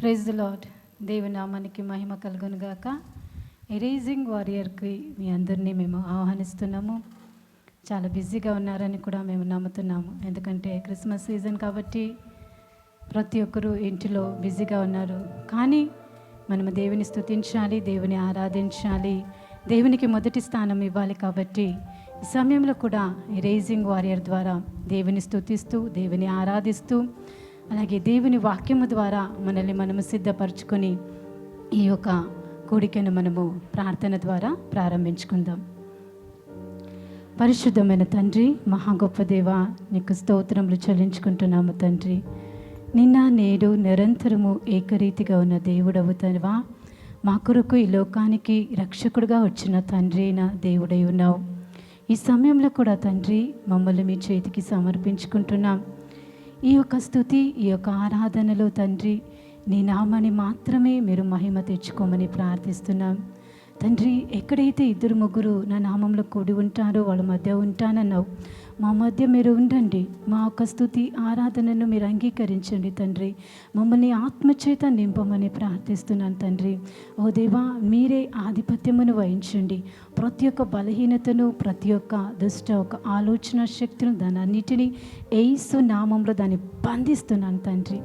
Praise the lord. దేవుని నామానికి మహిమ కలుగును గాక. ఎరేజింగ్ వారియర్కి మీ అందరినీ మేము ఆహ్వానిస్తున్నాము. చాలా బిజీగా ఉన్నారని కూడా మేము నమ్ముతున్నాము. ఎందుకంటే క్రిస్మస్ సీజన్ కాబట్టి ప్రతి ఒక్కరూ ఇంటిలో బిజీగా ఉన్నారు. కానీ మనము దేవుని స్తుతించాలి, దేవుని ఆరాధించాలి, దేవునికి మొదటి స్థానం ఇవ్వాలి. కాబట్టి ఈ సమయంలో కూడా ఎరేజింగ్ వారియర్ ద్వారా దేవుని స్తుతిస్తూ, దేవుని ఆరాధిస్తూ, అలాగే దేవుని వాక్యము ద్వారా మనల్ని మనము సిద్ధపరచుకొని ఈ యొక్క కూడికను మనము ప్రార్థన ద్వారా ప్రారంభించుకుందాం. పరిశుద్ధమైన తండ్రి, మహా గొప్ప దేవ, నీకు స్తోత్రములు చెల్లించుకుంటున్నాము తండ్రి. నిన్న నేడు నిరంతరము ఏకరీతిగా ఉన్న దేవుడవు తనవా, మా కొరకు ఈ లోకానికి రక్షకుడుగా వచ్చిన తండ్రి అయిన దేవుడై ఉన్నావు. ఈ సమయంలో కూడా తండ్రి మమ్మల్ని మీ చేతికి సమర్పించుకుంటున్నాం. ఈ యొక్క స్తుతి, ఈ యొక్క ఆరాధనలో తండ్రి నీ నామాన్ని మాత్రమే మీరు మహిమ తెచ్చుకోమని ప్రార్థిస్తున్నాం తండ్రి. ఎక్కడైతే ఇద్దరు ముగ్గురు నా నామంలో కూడి ఉంటారో వాళ్ళ మధ్య ఉంటానన్నావు. మా మధ్య మీరు ఉండండి. మా యొక్క స్తుతి ఆరాధనను మీరు అంగీకరించండి తండ్రి. మమ్మల్ని ఆత్మచేత నింపమని ప్రార్థిస్తున్నాను తండ్రి. ఓ దేవా, మీరే ఆధిపత్యమును వహించండి. ప్రతి ఒక్క బలహీనతను, ప్రతి ఒక్క దుష్ట ఒక ఆలోచన శక్తిని, దాని అన్నిటినీ యేసు నామంలో దాన్ని బంధిస్తున్నాను తండ్రి.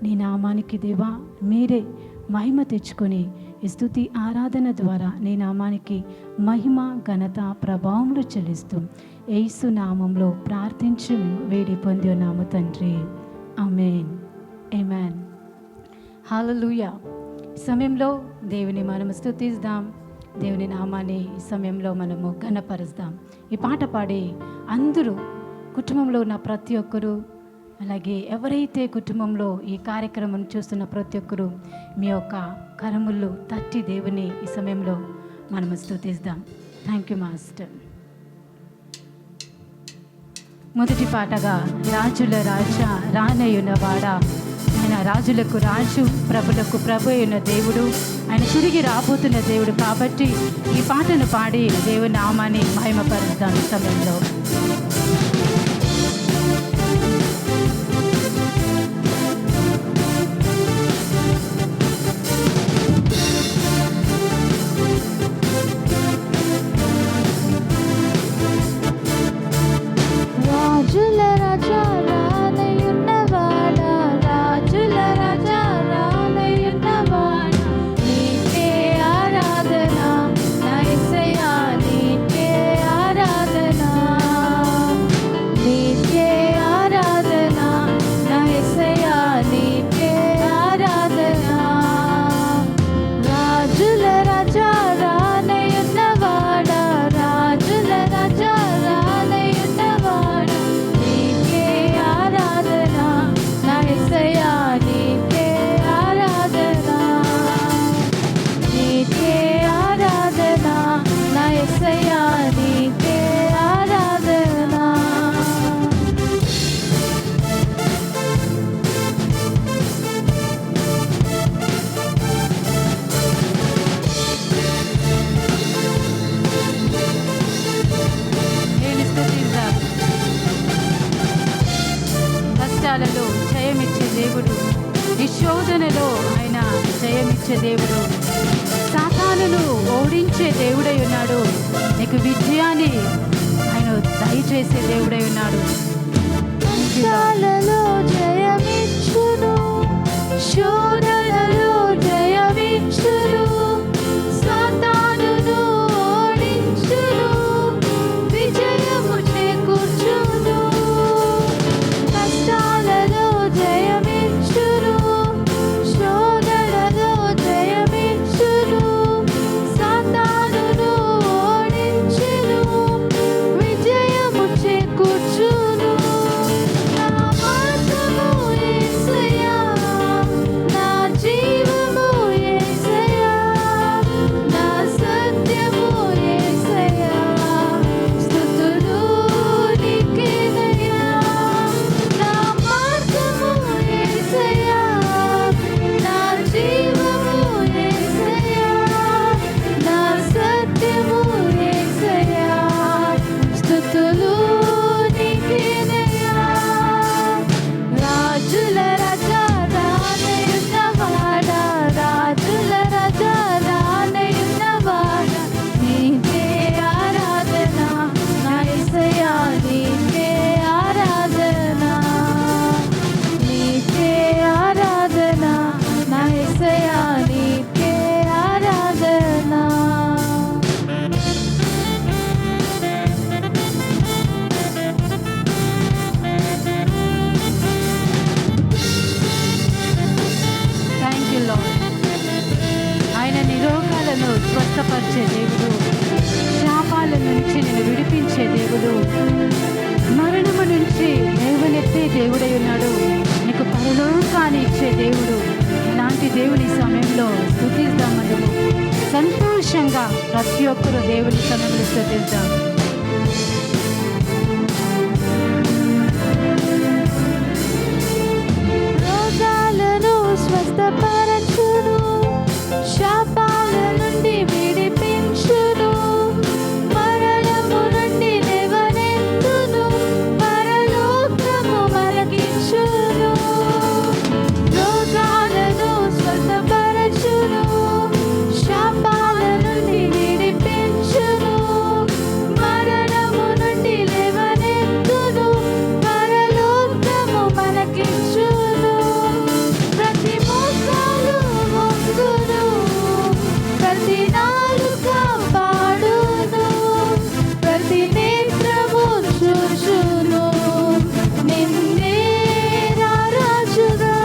నీ నామానికి దేవా మీరే మహిమ తెచ్చుకొని ఈ స్తుతి ఆరాధన ద్వారా నీ నామానికి మహిమ, ఘనత, ప్రభావములు చెల్లిస్తూ యేసు నామంలో ప్రార్థించి వేడి పొంది ఉన్నాము తండ్రి. ఆమేన్, ఆమేన్, హల్లెలూయా. ఈ సమయంలో దేవుని మనము స్తుతిద్దాం, దేవుని నామాన్ని ఈ సమయంలో మనము ఘనపరుస్తాం. ఈ పాట పాడి అందరూ, కుటుంబంలో ఉన్న ప్రతి ఒక్కరూ, అలాగే ఎవరైతే కుటుంబంలో ఈ కార్యక్రమం చూస్తున్న ప్రతి ఒక్కరూ మీ యొక్క కరములు తట్టి దేవుని ఈ సమయంలో మనము స్తుతిద్దాం. Thank you master. మొదటి పాటగా రాజుల రాజా రానయ్యున్నవాడా, ఆయన రాజులకు రాజు, ప్రభులకు ప్రభు అయిన దేవుడు, ఆయన తిరిగి రాబోతున్న దేవుడు. కాబట్టి ఈ పాటను పాడి దేవుని నామాన్ని మహిమపరుద్దాం ఈ సమయంలో. కష్టాలలో జయమిచ్చే దేవుడు, నిశోధనలో ఆయన జయమిచ్చే దేవుడు, సాతానును ఓడించే దేవుడై ఉన్నాడు. నీకు విజయాన్ని ఆయన దయచేసే దేవుడై ఉన్నాడు. కష్టాలలో జయమిచ్చును, శోధనలో జయమిచ్చును, సాతానును ఓడించును, విజయము చేకూర్చును. కష్టాలలో జయమిచ్చును, శోధనలో జయమిచ్చును, సాతానును ఓడించును, విజయము చేకూర్చును. నా మార్గము యేసయ్యా, నా ప్రతి ఒక్కరు దేవుని సన్నిధిలో స్తుతిద్దాం. రోగాలను స్వస్థపరచును, శాపాల నుండి విడిపించును, మరణము నుండి లేవనెత్తును, పరలోకము మనకిచ్చును. రోగాలను స్వస్థపరచును, శాపాల నుండి విడిపించును, మరణము నుండి లేవనెత్తును, పరలోకము మనకిచ్చును. ప్రతి మోకాలు వంగును, ప్రతి నాలుక పాడును, ప్రతి నేత్రము చూచును నిన్నే రారాజుగా.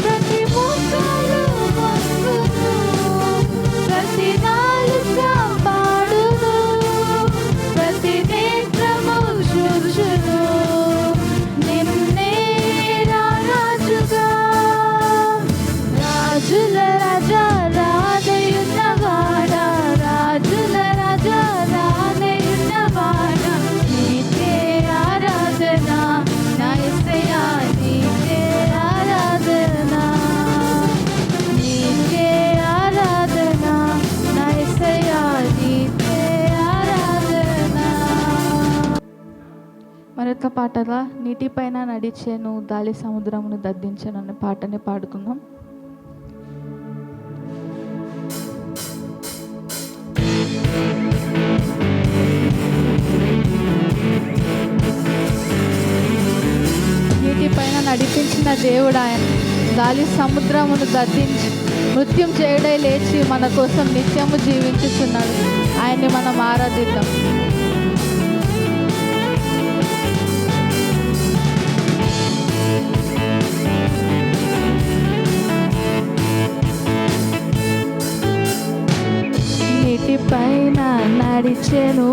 ప్రతి మోకాలు వంగును, ప్రతి నాలుక పాడును, ప్రతి నేత్రము చూచును నిన్నే రారాజుగా. రాజుల రాజా రానయున్నవాడా, రాజుల రాజా రానయున్నవాడా, నీకే ఆరాధన నా యేసయ్యా, నీకే ఆరాధన, నీకే ఆరాధన నా యేసయ్యా, నీకే ఆరాధన. మరొక పాటగా నీటిపైన నడిచేను గాలి సముద్రమును దద్దించెను అనే పాటని పాడుకుందాం. నీటిపైన నడిపించిన దేవుడు ఆయన, గాలి సముద్రమును గద్దించి నృత్యం చేయడై లేచి మన కోసం నిత్యము జీవించుచున్నాడు. ఆయన్ని మనం ఆరాధిద్దాం. నీటిపైన నడిచెను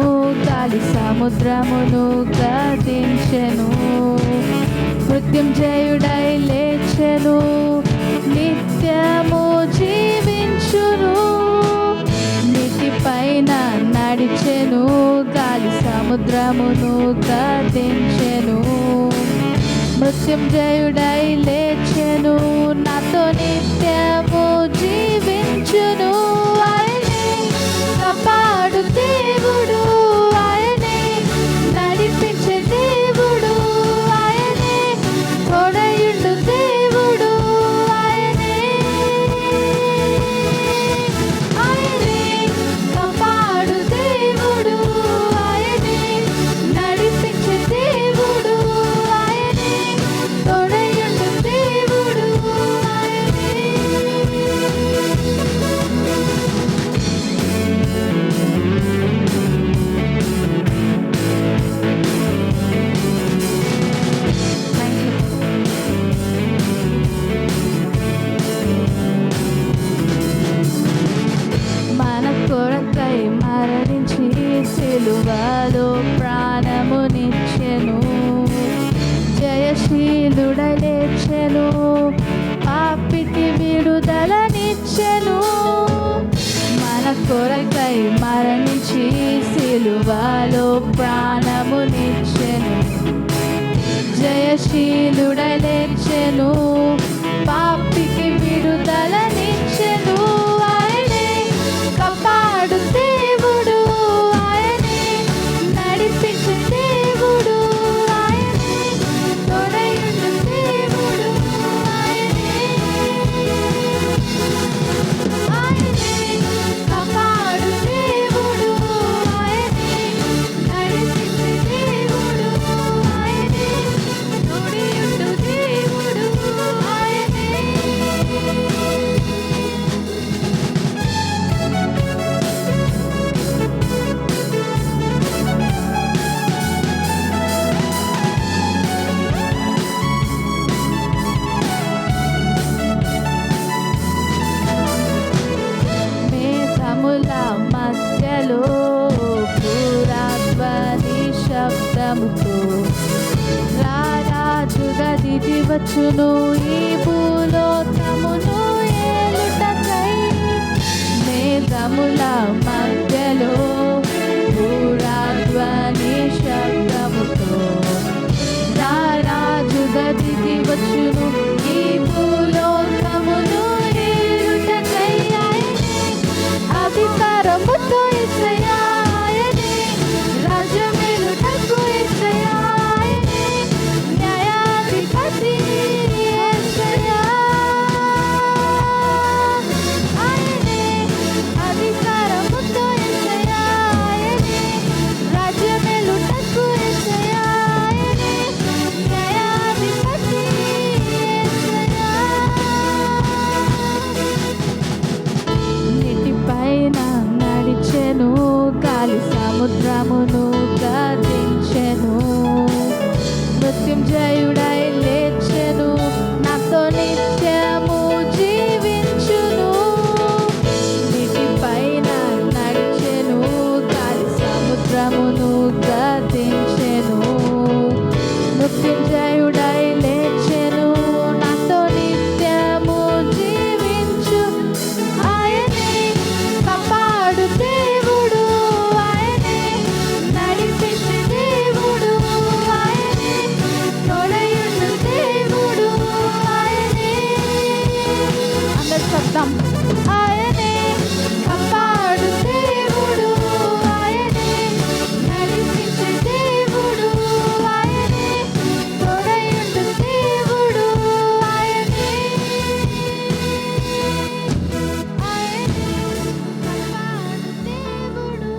గాలి సముద్రమును గద్దించెను, మృత్యుంజయుడై లేచెను, నిత్యము జీవించును. నీటిపైన నడిచెను గాలి సముద్రమును గద్దించెను, మృత్యుంజయుడై లేచెను, నాతో నిత్యము జీవించును. ఆయనే కాపాడు దేవుడు, ఆయనే నడిపించే దేవుడు, ఆయనే తోడయుండు దేవుడు, ఆయనే ఆయనే కాపాడు దేవుడు, ఆయనే నడిపించే దేవుడు, ఆయనే తోడయుండు దేవుడు, ఆయనే. మన కొరకై మరణించి సిలువలో ప్రాణమునిచ్చెను, జయశీలుడై లేచెను, పాపికి విడుదలనిచ్చెను. మన కొరకై మరణించి సిలువలో ప్రాణమునిచ్చెను, జయశీలుడై లేచెను, పాపికి విడుదలనిచ్చెను. ఆయనే కాపాడు దేవుడు, ఆయనే నడిపించే దేవుడు, ఆయనే తోడయుండు దేవుడు, ఆయనే ఆయనే కాపాడు దేవుడు, ఆయనే నడిపించే దేవుడు, ఆయనే తోడయుండు దేవుడు, ఆయనే. మేఘముల మధ్యలో పురాధ్వని శబ్దముతో రారాజుగా దిగి వచ్చును, ఈ భూలోకమును ఏలుటకై. మేఘముల సముద్రముల మధ్యలో భూరాధ్వని శబ్దముతో నా రాజు గదికి వచ్చును. ఈ భూలోకమును ఏలుటకై ఆయనే అధికారముతో యేసయ్యా ఆయనే రాజ్యమేలుటకు యేసయ్యా ఆయనే న్యాయాధిపతి యేసయ్యా ఆయనే అధికారముతో యేసయ్యా ఆయనే రాజ్యమేలుటకు యేసయ్యా ఆయనే న్యాయాధిపతి యేసయ్యా. నీటిపైన నడిచెను, గాలి సముద్రమును గర్జించెను. మృత్యుంజయుడై లేచెను, నాతో నిత్యము జీవించును. నీటిపైన నడిచెను, గాలి సముద్రమును గర్జించెను. మృత్యుంజయుడై లేచెను, నాతో నిత్యము జీవించు. ఆయనే కాపాడు దేవుడు, ఆయనే నడిపించే దేవుడు, ఆయనే తోడయుండు దేవుడు, ఆయనే అందరు శబ్దం. ఆయనే కాపాడు దేవుడు, ఆయనే నడిపించే దేవుడు, ఆయనే తోడయుండు దేవుడు, ఆయనే ఆయనే కాపాడు దేవుడు,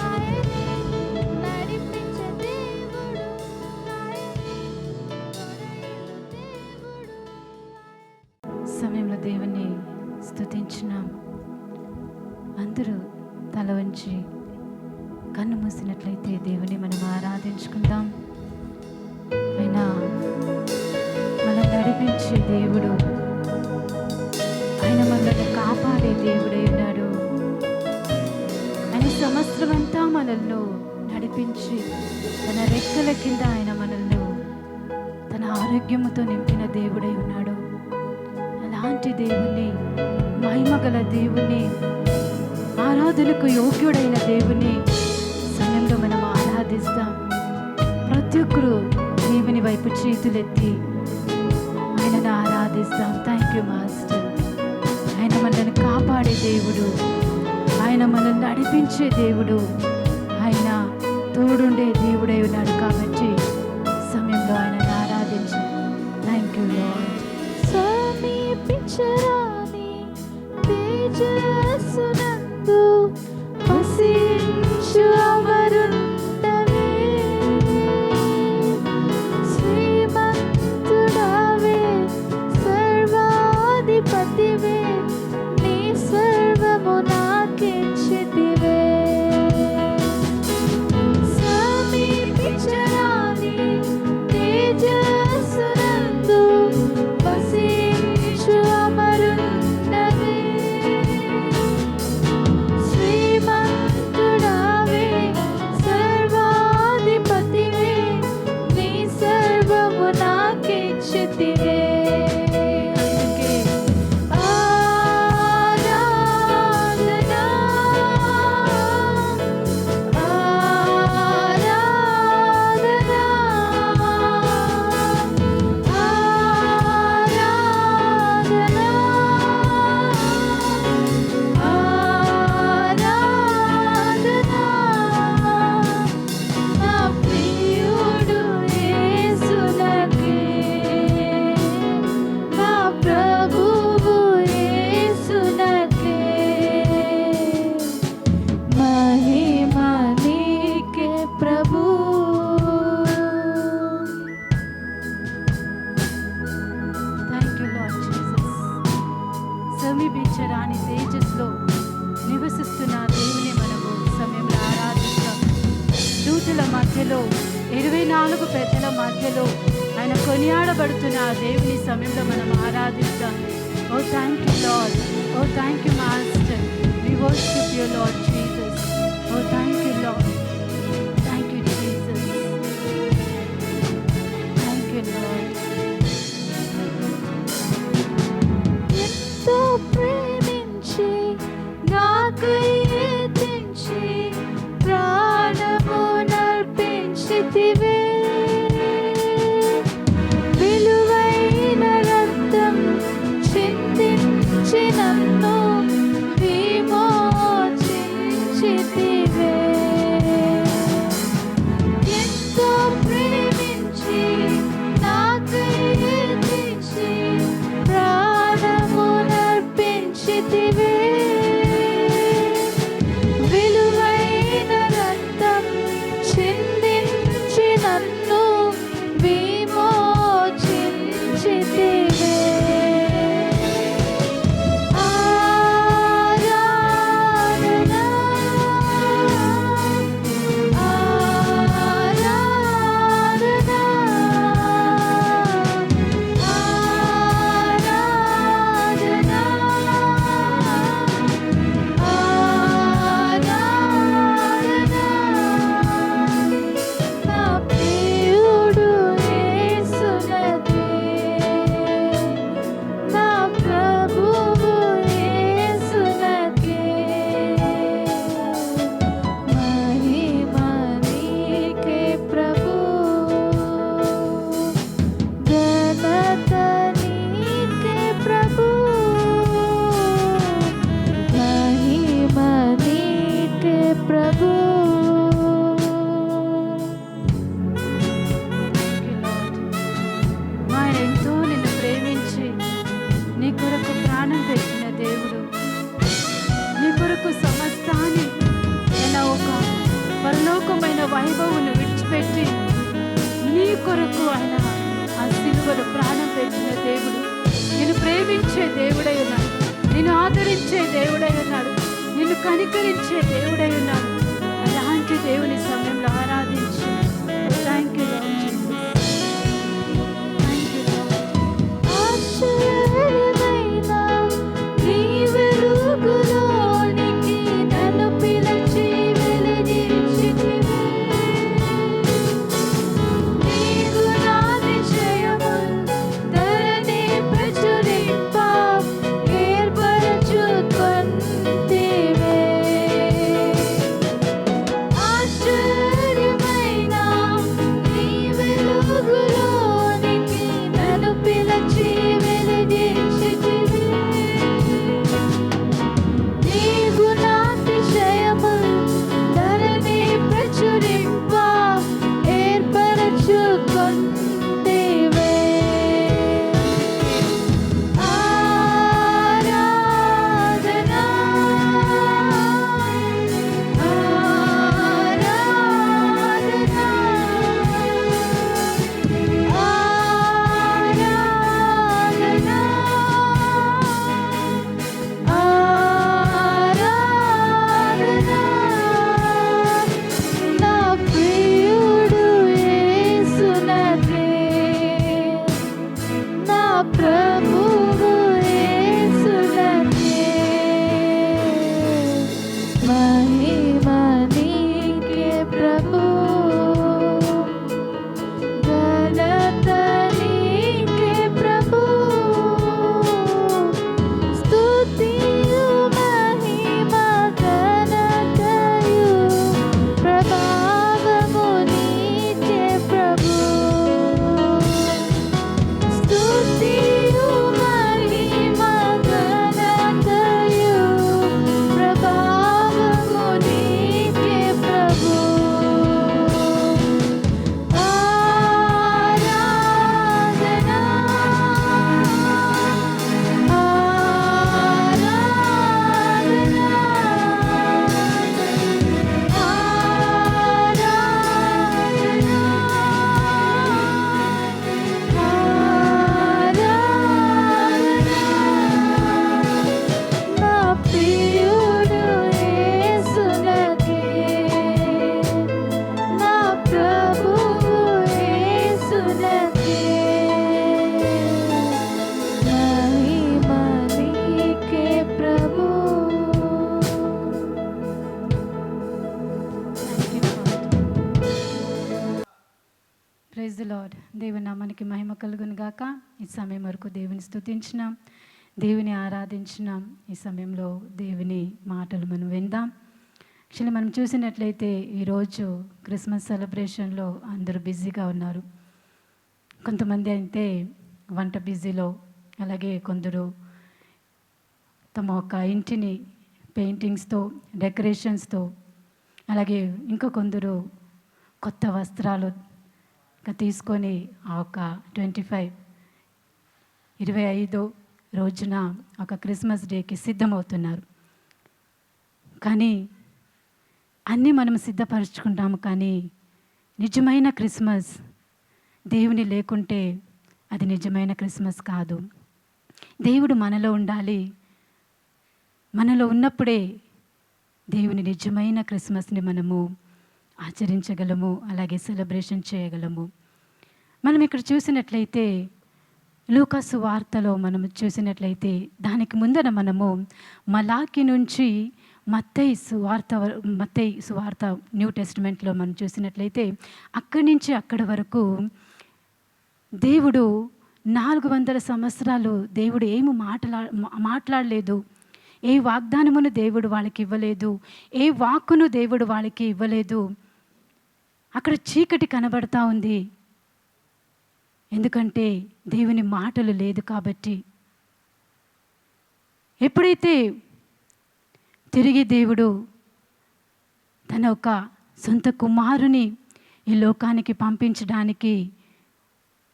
ఆయనే నడిపించే దేవుడు, ఆయనే తోడయుండు దేవుడు. సమయంలో దేవుని స్తుతించున్నాం. అందరూ తల వంచి కన్ను మూసినట్లయితే దేవుని మనం ఆరాధించుకుందాం. ఆయన మనం నడిపించే దేవుడు, ఆయన మనల్ని కాపాడే దేవుడై ఉన్నాడు. ఆయన సంవత్సరం అంతా మనల్ని నడిపించి తన రెక్కల కింద ఆయన మనల్ని తన ఆరోగ్యముతో నింపిన దేవుడై ఉన్నాడు. అలాంటి దేవుణ్ణి, మహిమగల దేవుణ్ణి, ఆరాధనకు యోగ్యుడైన దేవుణ్ణి సమయంలో మనం ఆరాధిస్తాం. ప్రతి ఒక్కరూ దేవుని వైపు చేతులెత్తి ఆయనను ఆరాధిస్తాం. Thank you master. ఆయన మనల్ని కాపాడే దేవుడు, ఆయన మనల్ని నడిపించే దేవుడు, ఆయన తోడుండే దేవుడై ఉన్నాడు. కాబట్టి సమయంలో ఆయనను ఆరాధించాం. Thank you lord. సమీపించరాని తేజస్సునందు వసించు అమరుండవే, శ్రీమంతుడవే, సర్వాధిపతివే, నీ సర్వము నాకిచ్చితివే. సమీపించరాని తేజస్సునందు వసించు అమరుండవే, శ్రీమంతుడవే, సర్వాధిపతివే, నీ సర్వము నాకిచ్చితివే. అందుకే ఆరాధనా, ఆరాధనా, ఆరాధనా, ఆరాధనా. నా ప్రియుడు యేసునకే, నా ప్రభువు యేసునకే, మహిమ నీకే ప్రభు. Thank you lord Jesus. సమీపించరాని తేజస్లో నివసిస్తున్న దేవుని మనము సమయంలో ఆరాధిస్తాం. దూతుల మధ్యలో 24 పెద్దల మధ్యలో ఆయన కొనియాడబడుతున్న ఆ దేవుని సమయంలో మనం ఆరాధిస్తాం. Oh thank you Lord. Oh thank you master. We worship you Lord Jesus. Oh thank you Lord. Thank you Jesus. Thank you Lord. ఎంతో ప్రేమించి నాకై భౌతికమైన వైభవమును విడిచిపెట్టి నీ కొరకు ఆయన ఆ సిలువలో ప్రాణం పెట్టిన దేవుడు, నిన్ను ప్రేమించే దేవుడై ఉన్నాడు, నిన్ను ఆదరించే దేవుడై ఉన్నాడు, నిన్ను కనికరించే దేవుడై ఉన్నాడు. అలాంటి దేవుని సమయంలో ఆరాధించు. Thank you lord Jesus. Thank you Lord. ఆశ్చర్యమైన నీ వెలుగులోనికి నన్ను పిలిచి వెలిగించితివి. నీ గుణాతిశయము ధరణి ప్రచురింప ఏర్పరచుకొంటివే. ఆశ్చర్యమైన నీ వెలుగులోనికి నన్ను పిలిచి వెలిగించితివి. నీ గుణాతిశయము ధరణి ప్రచురింప ఏర్పరచుకొంటివే. ఆరాధనా ఆరాధనా ఆరాధనా ఆరాధనా. నా ప్రియుడు యేసునకే, నా ప్రభువు యేసునకే. మహిమ నీకే ప్రభు, ఘనత నీకే ప్రభు. స్తుతియు మహిమ ఘనతయు ప్రభావము నీకే ప్రభు. స్తుతియు మహిమ ఘనతయు ప్రభావము నీకే ప్రభు. ఆరాధనా ఆరాధనా ఆరాధనా. నా ప్రియుడు యేసునకే, నా ప్రభువు యేసునకే. మహిమ నీకే ప్రభు. Praise the lord. దేవుని నామానికి మహిమ కలుగును గాక. ఈ సమయం వరకు దేవుని స్తుతించినాం, దేవుని ఆరాధించినాం. ఈ సమయంలో దేవుని మాటలు మనం విందాం. యాక్చువల్లీ మనం చూసినట్లయితే ఈరోజు క్రిస్మస్ సెలబ్రేషన్లో అందరూ బిజీగా ఉన్నారు. కొంతమంది అయితే వంట బిజీలో, అలాగే కొందరు తమ యొక్క ఇంటిని పెయింటింగ్స్తో, డెకరేషన్స్తో, అలాగే ఇంకా కొందరు కొత్త వస్త్రాలు తీసుకొని ఆ ఒక 25 రోజున ఒక క్రిస్మస్ డేకి సిద్ధమవుతున్నారు. కానీ అన్నీ మనం సిద్ధపరచుకుంటాము, కానీ నిజమైన క్రిస్మస్ దేవుని లేకుంటే అది నిజమైన క్రిస్మస్ కాదు. దేవుడు మనలో ఉండాలి. మనలో ఉన్నప్పుడే దేవుని నిజమైన క్రిస్మస్ని మనము ఆచరించగలము, అలాగే సెలబ్రేషన్ చేయగలము. మనం ఇక్కడ చూసినట్లయితే లూకాసు వార్తలో మనం చూసినట్లయితే దానికి ముందర మనము మలాకి నుంచి మత్తయి సువార్త న్యూ టెస్టిమెంట్లో మనం చూసినట్లయితే అక్కడి నుంచి అక్కడి వరకు దేవుడు 400 సంవత్సరాలు దేవుడు ఏమి మాట్లాడలేదు. ఏ వాగ్దానమును దేవుడు వాళ్ళకి ఇవ్వలేదు, ఏ వాక్కును దేవుడు వాళ్ళకి ఇవ్వలేదు. అక్కడ చీకటి కనబడతా ఉంది, ఎందుకంటే దేవుని మాటలు లేదు కాబట్టి. ఎప్పుడైతే తిరిగి దేవుడు తన ఒక సొంత కుమారుని ఈ లోకానికి పంపించడానికి,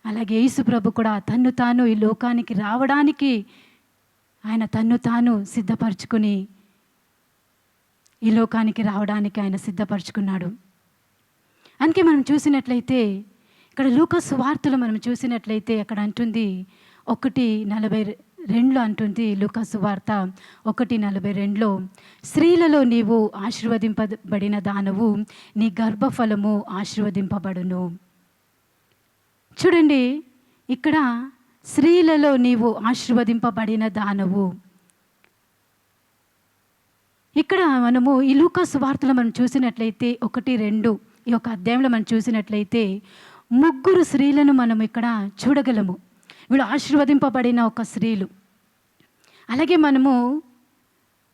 అలాగే యేసు ప్రభు కూడా తన్ను తాను ఈ లోకానికి రావడానికి ఆయన తన్ను తాను సిద్ధపరచుకుని ఈ లోకానికి రావడానికి ఆయన సిద్ధపరచుకున్నాడు. అందుకే మనం చూసినట్లయితే ఇక్కడ లూకా సువార్తలో మనం చూసినట్లయితే అక్కడ అంటుంది 1:42 అంటుంది. లూకా సువార్త 1:42 స్త్రీలలో నీవు ఆశీర్వదింపబడిన దానవు, నీ గర్భఫలము ఆశీర్వదింపబడును. చూడండి, ఇక్కడ స్త్రీలలో నీవు ఆశీర్వదింపబడిన దానవు. ఇక్కడ మనము ఈ లూకా సువార్తలో మనం చూసినట్లయితే 1:2 ఈ యొక్క అధ్యాయంలో మనం చూసినట్లయితే 3 స్త్రీలను మనం ఇక్కడ చూడగలము. వీళ్ళు ఆశీర్వదింపబడిన ఒక స్త్రీలు. అలాగే మనము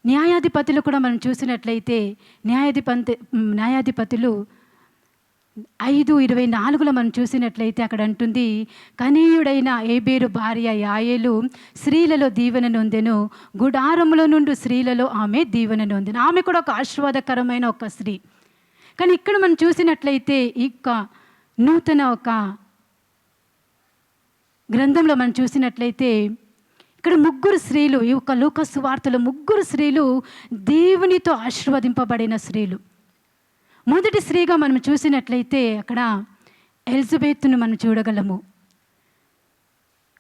న్యాయాధిపతులు కూడా మనం చూసినట్లయితే న్యాయాధిపతులు 5:24 మనం చూసినట్లయితే అక్కడ అంటుంది, కనీయుడైన ఏబేరు భార్య యాయేలు స్త్రీలలో దీవెన నొందెను, గుడారములో నుండి స్త్రీలలో ఆమె దీవెన నొందెను. ఆమె కూడా ఒక ఆశీర్వాదకరమైన ఒక స్త్రీ. కానీ ఇక్కడ మనం చూసినట్లయితే ఈ నూతన ఒక గ్రంథంలో మనం చూసినట్లయితే ఇక్కడ 3 స్త్రీలు, ఈ యొక్క లూకా సువార్తలో 3 స్త్రీలు దేవునితో ఆశీర్వదింపబడిన స్త్రీలు. మొదటి స్త్రీగా మనం చూసినట్లయితే అక్కడ ఎలిజబెత్ను మనం చూడగలము.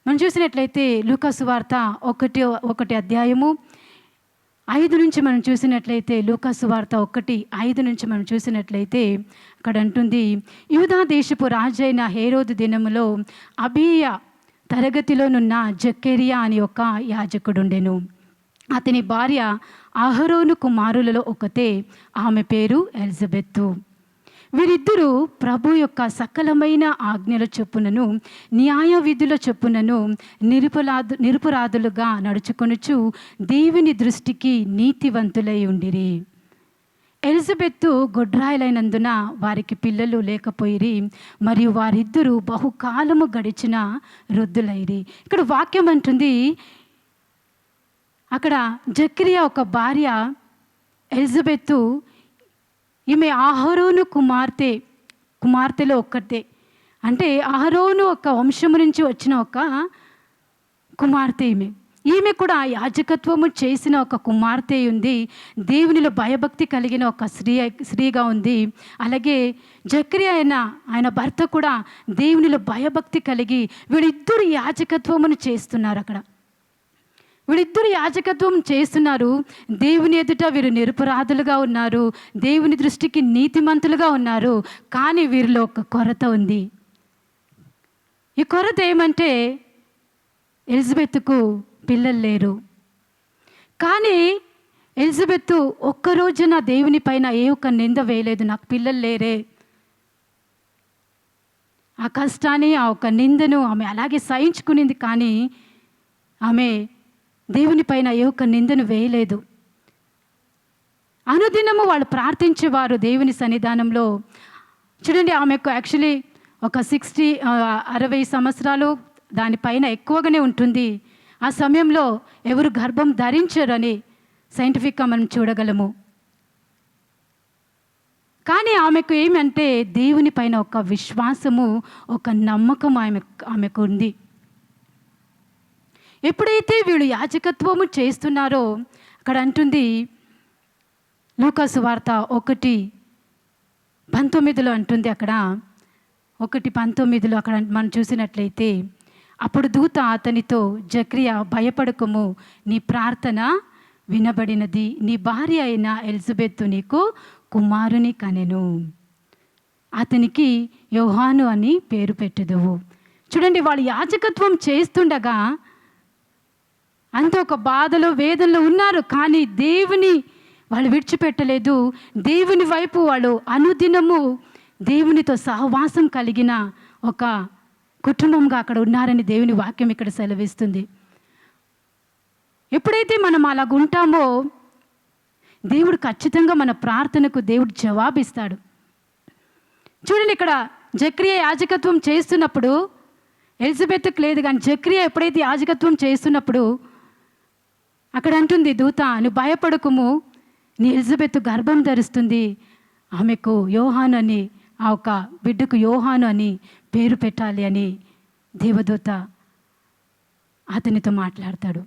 మనం చూసినట్లయితే లూకా సువార్త 1 అధ్యాయము 5 నుంచి మనం చూసినట్లయితే లూకా సువార్త 1:5 నుంచి మనం చూసినట్లయితే అక్కడ అంటుంది, యూదా దేశపు రాజైన హేరోదు దినములో అబీయ తరగతిలోనున్న జక్కరియా అని ఒక యాజకుడుండెను. అతని భార్య అహరోను కుమారులలో ఒకతే, ఆమె పేరు ఎలిజబెత్తు. వీరిద్దరూ ప్రభు యొక్క సకలమైన ఆజ్ఞల చొప్పునను న్యాయ విధుల చొప్పునను నిరపరాధులుగా నడుచుకొనుచు దేవుని దృష్టికి నీతివంతులై ఉండిరి. ఎలిజబెత్తు గొడ్రాయిలైనందున వారికి పిల్లలు లేకపోయిరి, మరియు వారిద్దరూ బహుకాలము గడిచిన వృద్ధులైరి. ఇక్కడ వాక్యం అంటుంది, అక్కడ జక్కరియా ఒక భార్య ఎలిజబెత్తు, ఈమె అహరోను కుమార్తెలో ఒక్కతే. అంటే అహరోను ఒక వంశము నుంచి వచ్చిన ఒక కుమార్తె ఈమె కూడా యాజకత్వము చేసిన ఒక కుమార్తె ఉంది. దేవునిలో భయభక్తి కలిగిన ఒక స్త్రీగా ఉంది. అలాగే జక్కరియా ఆయన భర్త కూడా దేవునిలో భయభక్తి కలిగి వీళ్ళిద్దరు యాజకత్వమును చేస్తున్నారు. వీళ్ళిద్దరు యాజకత్వం చేస్తున్నారు. దేవుని ఎదుట వీరు నిరపరాధులుగా ఉన్నారు, దేవుని దృష్టికి నీతిమంతులుగా ఉన్నారు. కానీ వీరిలో ఒక కొరత ఉంది. ఈ కొరత ఏమంటే ఎలిజబెత్తుకు పిల్లలు లేరు. కానీ ఎలిజబెత్తు ఒక్కరోజున దేవుని పైన ఏ ఒక్క నింద వేయలేదు, నాకు పిల్లలు లేరే. ఆ కష్టాన్ని, ఆ ఒక్క నిందను ఆమె అలాగే సహించుకునింది. కానీ ఆమె దేవుని పైన ఏ ఒక్క నిందను వేయలేదు. అనుదినము వాళ్ళు ప్రార్థించేవారు దేవుని సన్నిధానంలో. చూడండి, ఆమెకు యాక్చువల్లీ ఒక 60 సంవత్సరాలు దానిపైన ఎక్కువగానే ఉంటుంది. ఆ సమయంలో ఎవరు గర్భం ధరించరని సైంటిఫిక్గా మనం చూడగలము. కానీ ఆమెకు ఏమంటే దేవుని పైన ఒక విశ్వాసము, ఒక నమ్మకం ఆమెకు ఉంది. ఎప్పుడైతే వీళ్ళు యాజకత్వము చేస్తున్నారో అక్కడ అంటుంది లూకా సువార్త 1:19 అంటుంది. అక్కడ 1:19 అక్కడ మనం చూసినట్లయితే, అప్పుడు దూత అతనితో, జక్కరియా భయపడకుము, నీ ప్రార్థన వినబడినది, నీ భార్య అయిన ఎలిజబెత్తు నీకు కుమారుని కనెను, అతనికి యోహాను అని పేరు పెట్టుదువు. చూడండి, వాళ్ళు యాజకత్వం చేస్తుండగా అంత ఒక బాధలో వేదనలో ఉన్నారు. కానీ దేవుని వాళ్ళు విడిచిపెట్టలేదు. దేవుని వైపు వాళ్ళు అనుదినము దేవునితో సహవాసం కలిగిన ఒక కుటుంబంగా అక్కడ ఉన్నారని దేవుని వాక్యం ఇక్కడ సెలవిస్తుంది. ఎప్పుడైతే మనం అలాగ ఉంటామో దేవుడు ఖచ్చితంగా మన ప్రార్థనకు దేవుడు జవాబిస్తాడు. చూడండి, ఇక్కడ జక్కరియా యాజకత్వం చేస్తున్నప్పుడు ఎలిజబెత్కు లేదు. కానీ జక్కరియా ఎప్పుడైతే యాజకత్వం చేస్తున్నప్పుడు అక్కడ అంటుంది దూత, నువ్వు భయపడకుము, నీ ఎలిజబెత్ గర్భం ధరిస్తుంది, ఆమెకు యోహాను అని, ఆ ఒక బిడ్డకు యోహాను అని పేరు పెట్టాలి అని దేవదూత అతనితో మాట్లాడతాడు.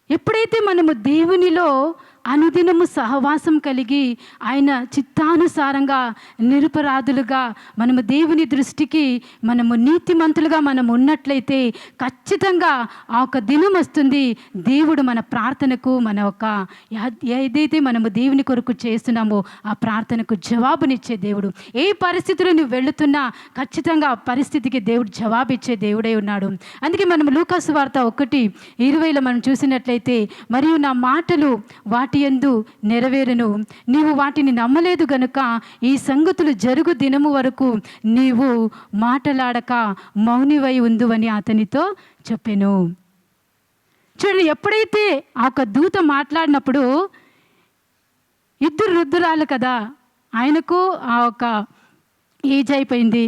ఎప్పుడైతే మనము దేవునిలో అనుదినము సహవాసం కలిగి ఆయన చిత్తానుసారంగా నిరపరాధులుగా మనము దేవుని దృష్టికి మనము నీతిమంతులుగా మనం ఉన్నట్లయితే ఖచ్చితంగా ఆ ఒక దినం వస్తుంది. దేవుడు మన ప్రార్థనకు మన ఒక ఏదైతే మనము దేవుని కొరకు చేస్తున్నామో ఆ ప్రార్థనకు జవాబునిచ్చే దేవుడు. ఏ పరిస్థితిలో నువ్వు వెళుతున్నా ఖచ్చితంగా ఆ పరిస్థితికి దేవుడు జవాబిచ్చే దేవుడై ఉన్నాడు. అందుకే మనం లూకాసు వార్త 1:20 మనం చూసినట్లయితే, మరియు నా మాటలు వాటి యందు నెరవేరును, నీవు వాటిని నమ్మలేదు గనుక ఈ సంగతులు జరుగు దినము వరకు నీవు మాటలాడక మౌనివై ఉందువని అతనితో చెప్పెను. చూడండి, ఎప్పుడైతే ఆ ఒక దూత మాట్లాడినప్పుడు ఇద్దరు వృద్ధురాలు కదా, ఆయనకు ఆ ఒక ఏజ్ అయిపోయింది,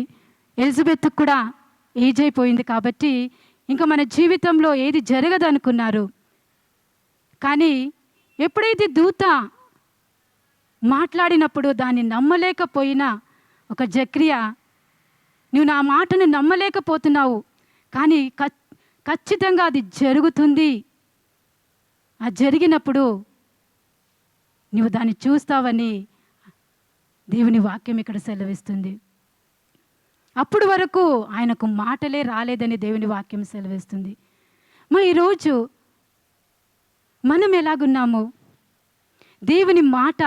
ఎలిజబెత్ కూడా ఏజ్ అయిపోయింది కాబట్టి ఇంకా మన జీవితంలో ఏది జరగదు అనుకున్నారు. కానీ ఎప్పుడైతే దూత మాట్లాడినప్పుడు దాన్ని నమ్మలేకపోయినా ఒక జక్రియా, నువ్వు నా మాటను నమ్మలేకపోతున్నావు కానీ ఖచ్చితంగా అది జరుగుతుంది, అది జరిగినప్పుడు నువ్వు దాన్ని చూస్తావని దేవుని వాక్యం ఇక్కడ సెలవిస్తుంది. అప్పుడు వరకు ఆయనకు మాటలే రాలేదని దేవుని వాక్యం సెలవిస్తుంది. మరి ఈరోజు మనం ఎలాగున్నాము? దేవుని మాట,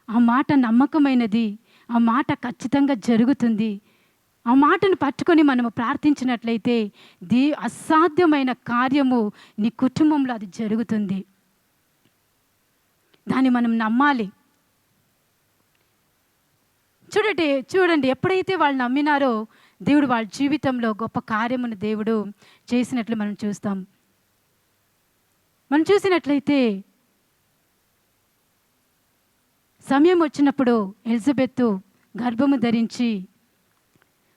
ఆ మాట నమ్మకమైనది, ఆ మాట ఖచ్చితంగా జరుగుతుంది. ఆ మాటను పట్టుకొని మనము ప్రార్థించినట్లయితే అసాధ్యమైన కార్యము నీ కుటుంబంలో అది జరుగుతుంది. దాన్ని మనం నమ్మాలి. చూడండి, ఎప్పుడైతే వాళ్ళు నమ్మినారో దేవుడు వాళ్ళ జీవితంలో గొప్ప కార్యమును దేవుడు చేసినట్లు మనం చూస్తాం. మనం చూసినట్లయితే సమయం వచ్చినప్పుడు ఎలిజబెత్తు గర్భము ధరించి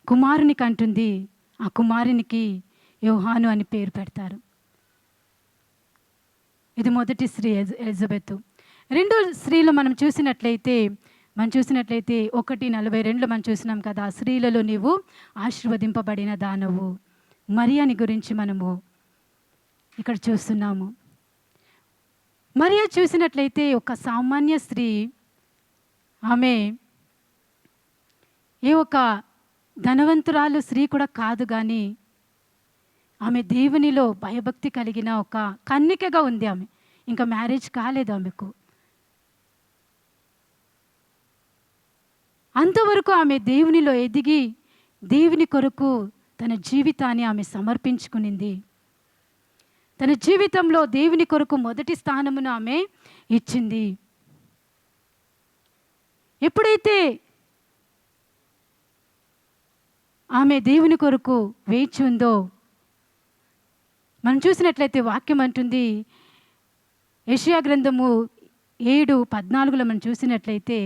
కుమారునికి అంటుంది. ఆ కుమారునికి యోహాను అని పేరు పెడతారు. ఇది మొదటి స్త్రీ ఎలిజబెత్తు. రెండో స్త్రీలు మనం చూసినట్లయితే 1:42 మనం చూసినాం కదా, స్త్రీలలో నీవు ఆశీర్వదింపబడిన దానవు. మరియాని గురించి మనము ఇక్కడ చూస్తున్నాము. మరియా చూసినట్లయితే ఒక సామాన్య స్త్రీ, ఆమె ఏ ఒక ధనవంతురాలు స్త్రీ కూడా కాదు, కానీ ఆమె దేవునిలో భయభక్తి కలిగిన ఒక కన్యకగా ఉంది. ఆమె ఇంకా మ్యారేజ్ కాలేదు ఆమెకు. అంతవరకు ఆమె దేవునిలో ఎదిగి దేవుని కొరకు తన జీవితాన్ని ఆమె సమర్పించుకునింది. తన జీవితంలో దేవుని కొరకు మొదటి స్థానమును ఆమె ఇచ్చింది. ఎప్పుడైతే ఆమె దేవుని కొరకు వేచి ఉందో మనం చూసినట్లయితే వాక్యం అంటుంది, యెషయా గ్రంథము 7:14 మనం చూసినట్లయితే,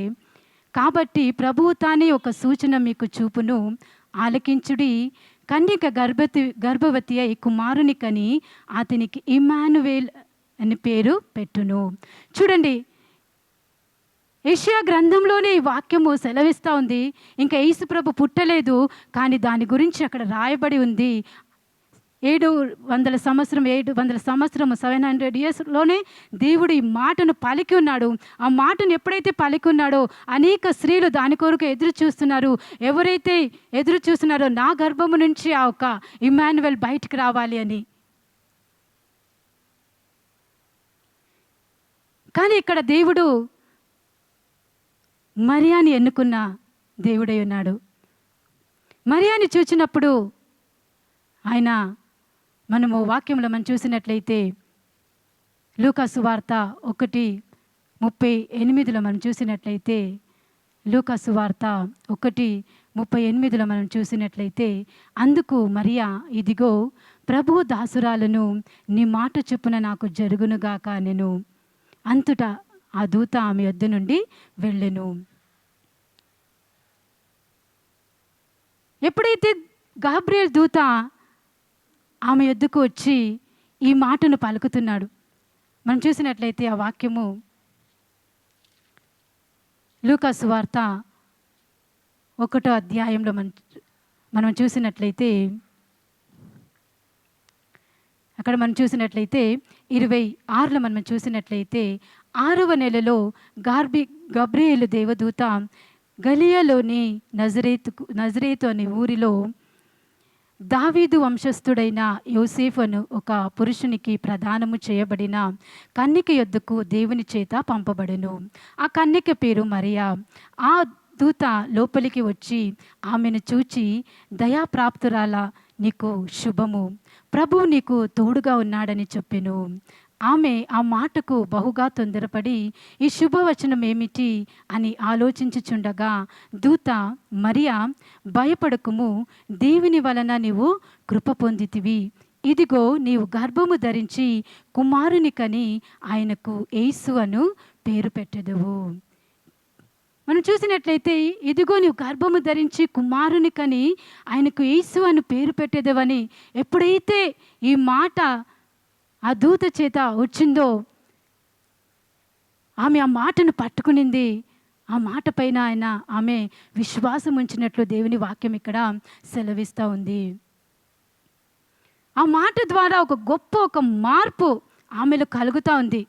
కాబట్టి ప్రభువు తానే ఒక సూచన మీకు చూపును, ఆలకించుడి, కన్యక గర్భవతి అయి కుమారుని కని అతనికి ఇమ్మానువేల్ అని పేరు పెట్టును. చూడండి, యెషయా గ్రంథంలోనే ఈ వాక్యము సెలవిస్తూ ఉంది. ఇంకా యేసు ప్రభు పుట్టలేదు, కానీ దాని గురించి అక్కడ రాయబడి ఉంది. 700 సంవత్సరం 700 ఇయర్స్లోనే దేవుడు ఈ మాటను పలికి ఉన్నాడు. ఆ మాటను ఎప్పుడైతే పలికి ఉన్నాడో అనేక స్త్రీలు దాని కొరకు ఎదురు చూస్తున్నారు. ఎవరైతే ఎదురు చూస్తున్నారో నా గర్భము నుంచి ఆ ఒక ఇమ్మానువేల్ బయటికి రావాలి అని. కానీ ఇక్కడ దేవుడు మరియాని ఎన్నుకున్న దేవుడై ఉన్నాడు. మరియాని చూచినప్పుడు ఆయన, మనము వాక్యంలో మనం చూసినట్లయితే లూకాసు వార్త 1:38 మనం చూసినట్లయితే, లూకాసు వార్త 1:38 మనం చూసినట్లయితే, అందుకు మరియా, ఇదిగో ప్రభువు దాసురాలను, నీ మాట చొప్పున నాకు జరుగునుగాక నేను. అంతటా ఆ దూత ఆమె యొద్ద నుండి వెళ్ళెను. ఎప్పుడైతే గాబ్రియల్ దూత ఆమె యొద్దకు వచ్చి ఈ మాటను పలుకుతున్నాడు, మనం చూసినట్లయితే ఆ వాక్యము లూకాసు వార్త 1వ అధ్యాయంలో మనం చూసినట్లయితే, అక్కడ మనం చూసినట్లయితే 26లో మనం చూసినట్లయితే, 6వ నెలలో గబ్రియేలు దేవదూత గలియాలోని నజరేతు అనే ఊరిలో దావీదు వంశస్థుడైన యోసేఫు అను ఒక పురుషునికి ప్రదానము చేయబడిన కన్యక యొద్దకు దేవుని చేత పంపబడెను. ఆ కన్యక పేరు మరియా. ఆ దూత లోపలికి వచ్చి ఆమెను చూచి, దయాప్రాప్తురాల, నీకు శుభము, ప్రభువు నీకు తోడుగా ఉన్నాడని చెప్పెను. ఆమె ఆ మాటకు బహుగా తొందరపడి ఈ శుభవచనం ఏమిటి అని ఆలోచించుచుండగా దూత, మరియా, భయపడకుము, దేవుని వలన నీవు కృప పొందితివి. ఇదిగో నీవు గర్భము ధరించి కుమారుని కని ఆయనకు యేసు అను పేరు పెట్టెదవు. మనం చూసినట్లయితే ఇదిగో నీవు గర్భము ధరించి కుమారుని కని ఆయనకు యేసు అని పేరు పెట్టేదవని ఎప్పుడైతే ఈ మాట ఆ దూత చేత వచ్చిందో ఆమె ఆ మాటను పట్టుకునింది. ఆ మాట పైన ఆమె విశ్వాసం ఉంచినట్లు దేవుని వాక్యం ఇక్కడ సెలవిస్తూ ఉంది. ఆ మాట ద్వారా ఒక మార్పు ఆమెలో కలుగుతూ ఉంది.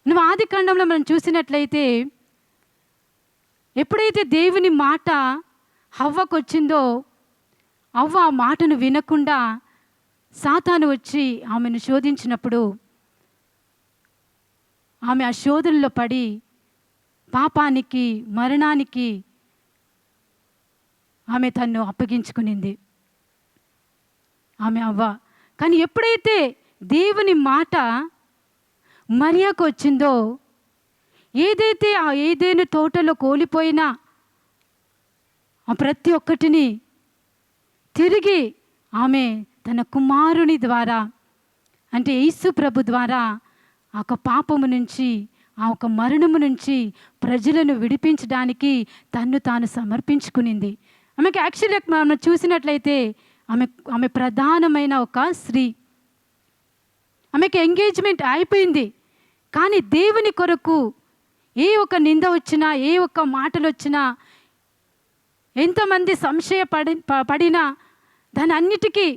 నువ్వు ఆది కాండంలో మనం చూసినట్లయితే ఎప్పుడైతే దేవుని మాట హవ్వకు వచ్చిందో, హవ్వ ఆ మాటను వినకుండా సాతాను వచ్చి ఆమెను శోధించినప్పుడు ఆమె ఆ శోధనలో పడి పాపానికి, మరణానికి ఆమె తన్ను అప్పగించుకునింది, ఆమె అవ్వ. కానీ ఎప్పుడైతే దేవుని మాట మరియాకు వచ్చిందో, ఏదైతే ఆ ఏదైనా తోటలో కోల్పోయినా ఆ ప్రతి ఒక్కటిని తిరిగి ఆమె తన కుమారుని ద్వారా, అంటే యేసు ప్రభు ద్వారా ఆ ఒక పాపము నుంచి, ఆ ఒక మరణము నుంచి ప్రజలను విడిపించడానికి తన్ను తాను సమర్పించుకునింది. ఆమెకి యాక్చువల్గా మనం చూసినట్లయితే ఆమె ప్రధానమైన ఒక స్త్రీ. ఆమెకి ఎంగేజ్మెంట్ అయిపోయింది. కానీ దేవుని కొరకు ఏ ఒక్క నింద వచ్చినా, ఏ ఒక్క మాటలు వచ్చినా, ఎంతమంది పడినా దాని అన్నిటికీ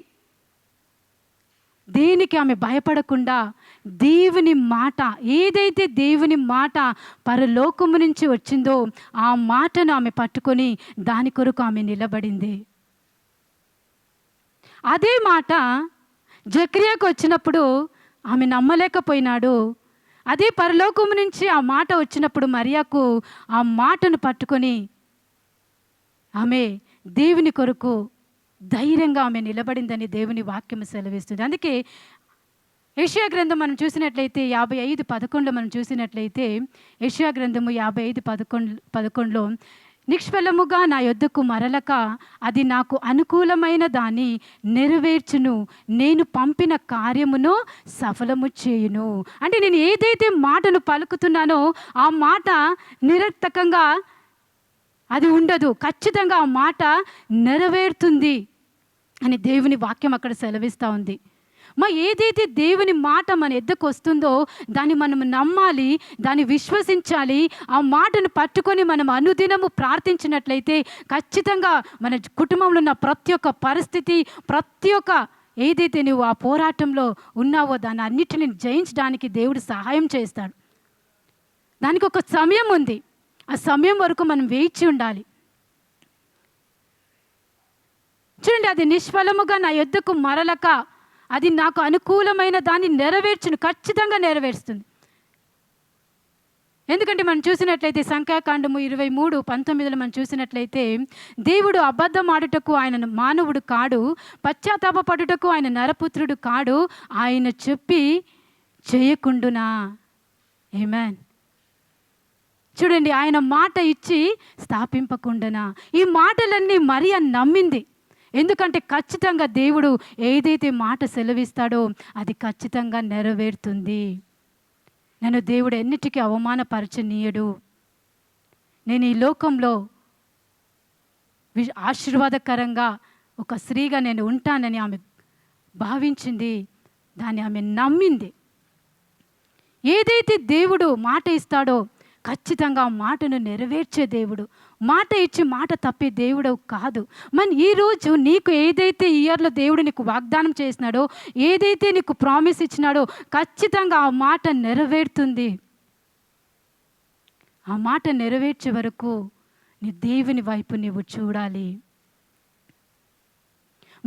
దేనికి ఆమె భయపడకుండా దేవుని మాట, ఏదైతే దేవుని మాట పరలోకము నుంచి వచ్చిందో ఆ మాటను ఆమె పట్టుకొని దాని కొరకు ఆమె నిలబడింది. అదే మాట జకర్యాకు వచ్చినప్పుడు ఆమె నమ్మలేకపోయినాడు. అదే పరలోకము నుంచి ఆ మాట వచ్చినప్పుడు మరియాకు ఆ మాటను పట్టుకొని ఆమె దేవుని కొరకు ధైర్యంగా ఆమె నిలబడిందని దేవుని వాక్యం సెలవిస్తుంది. అందుకే యెషయా గ్రంథం మనం చూసినట్లయితే 55:11 మనం చూసినట్లయితే యెషయా గ్రంథము 55:11లో, నిష్ఫలముగా నా యొద్దకు మరలక అది నాకు అనుకూలమైన దాన్ని నెరవేర్చును, నేను పంపిన కార్యమును సఫలము చేయును. అంటే నేను ఏదైతే మాటను పలుకుతున్నానో ఆ మాట నిరర్థకంగా అది ఉండదు, ఖచ్చితంగా ఆ మాట నెరవేరుతుంది అని దేవుని వాక్యం అక్కడ సెలవిస్తూ ఉంది. ఏదైతే దేవుని మాట మన ఎద్దకు వస్తుందో దాన్ని మనం నమ్మాలి, దాన్ని విశ్వసించాలి. ఆ మాటను పట్టుకొని మనం అనుదినము ప్రార్థించినట్లయితే ఖచ్చితంగా మన కుటుంబంలో ఉన్న ప్రతి ఒక్క పరిస్థితి, ప్రతి ఒక్క ఏదైతే నువ్వు ఆ పోరాటంలో ఉన్నావో దాన్ని అన్నిటిని జయించడానికి దేవుడు సహాయం చేస్తాడు. దానికి ఒక సమయం ఉంది. ఆ సమయం వరకు మనం వేచి ఉండాలి. చూడండి, అది నిష్ఫలముగా నా యొద్దకు మరలక అది నాకు అనుకూలమైన దాన్ని నెరవేర్చును, ఖచ్చితంగా నెరవేరుస్తుంది. ఎందుకంటే మనం చూసినట్లయితే సంఖ్యాకాండము 23:19 మనం చూసినట్లయితే, దేవుడు అబద్ధం ఆడుటకు ఆయన మానవుడు కాడు, పశ్చాత్తాపపడుటకు ఆయన నరపుత్రుడు కాడు, ఆయన చెప్పి చేయకుండునా. ఆమేన్. చూడండి, ఆయన మాట ఇచ్చి స్థాపింపకుండానా. ఈ మాటలన్నీ మరియ నమ్మింది. ఎందుకంటే ఖచ్చితంగా దేవుడు ఏదైతే మాట సెలవిస్తాడో అది ఖచ్చితంగా నెరవేరుతుంది. నన్ను దేవుడు ఎన్నిటికీ అవమానపరచనీయడు. నేను ఈ లోకంలో ఆశీర్వాదకరంగా ఒక స్త్రీగా నేను ఉంటానని ఆమె భావించింది. దాన్ని ఆమె నమ్మింది. ఏదైతే దేవుడు మాట ఇస్తాడో ఖచ్చితంగా ఆ మాటను నెరవేర్చే దేవుడు, మాట ఇచ్చి మాట తప్పే దేవుడు కాదు. ఈరోజు నీకు ఏదైతే ఈ ఇయర్లో దేవుడు నీకు వాగ్దానం చేసినాడో, ఏదైతే నీకు ప్రామిస్ ఇచ్చినాడో ఖచ్చితంగా ఆ మాట నెరవేరుతుంది. ఆ మాట నెరవేర్చే వరకు నీ దేవుని వైపు నీవు చూడాలి.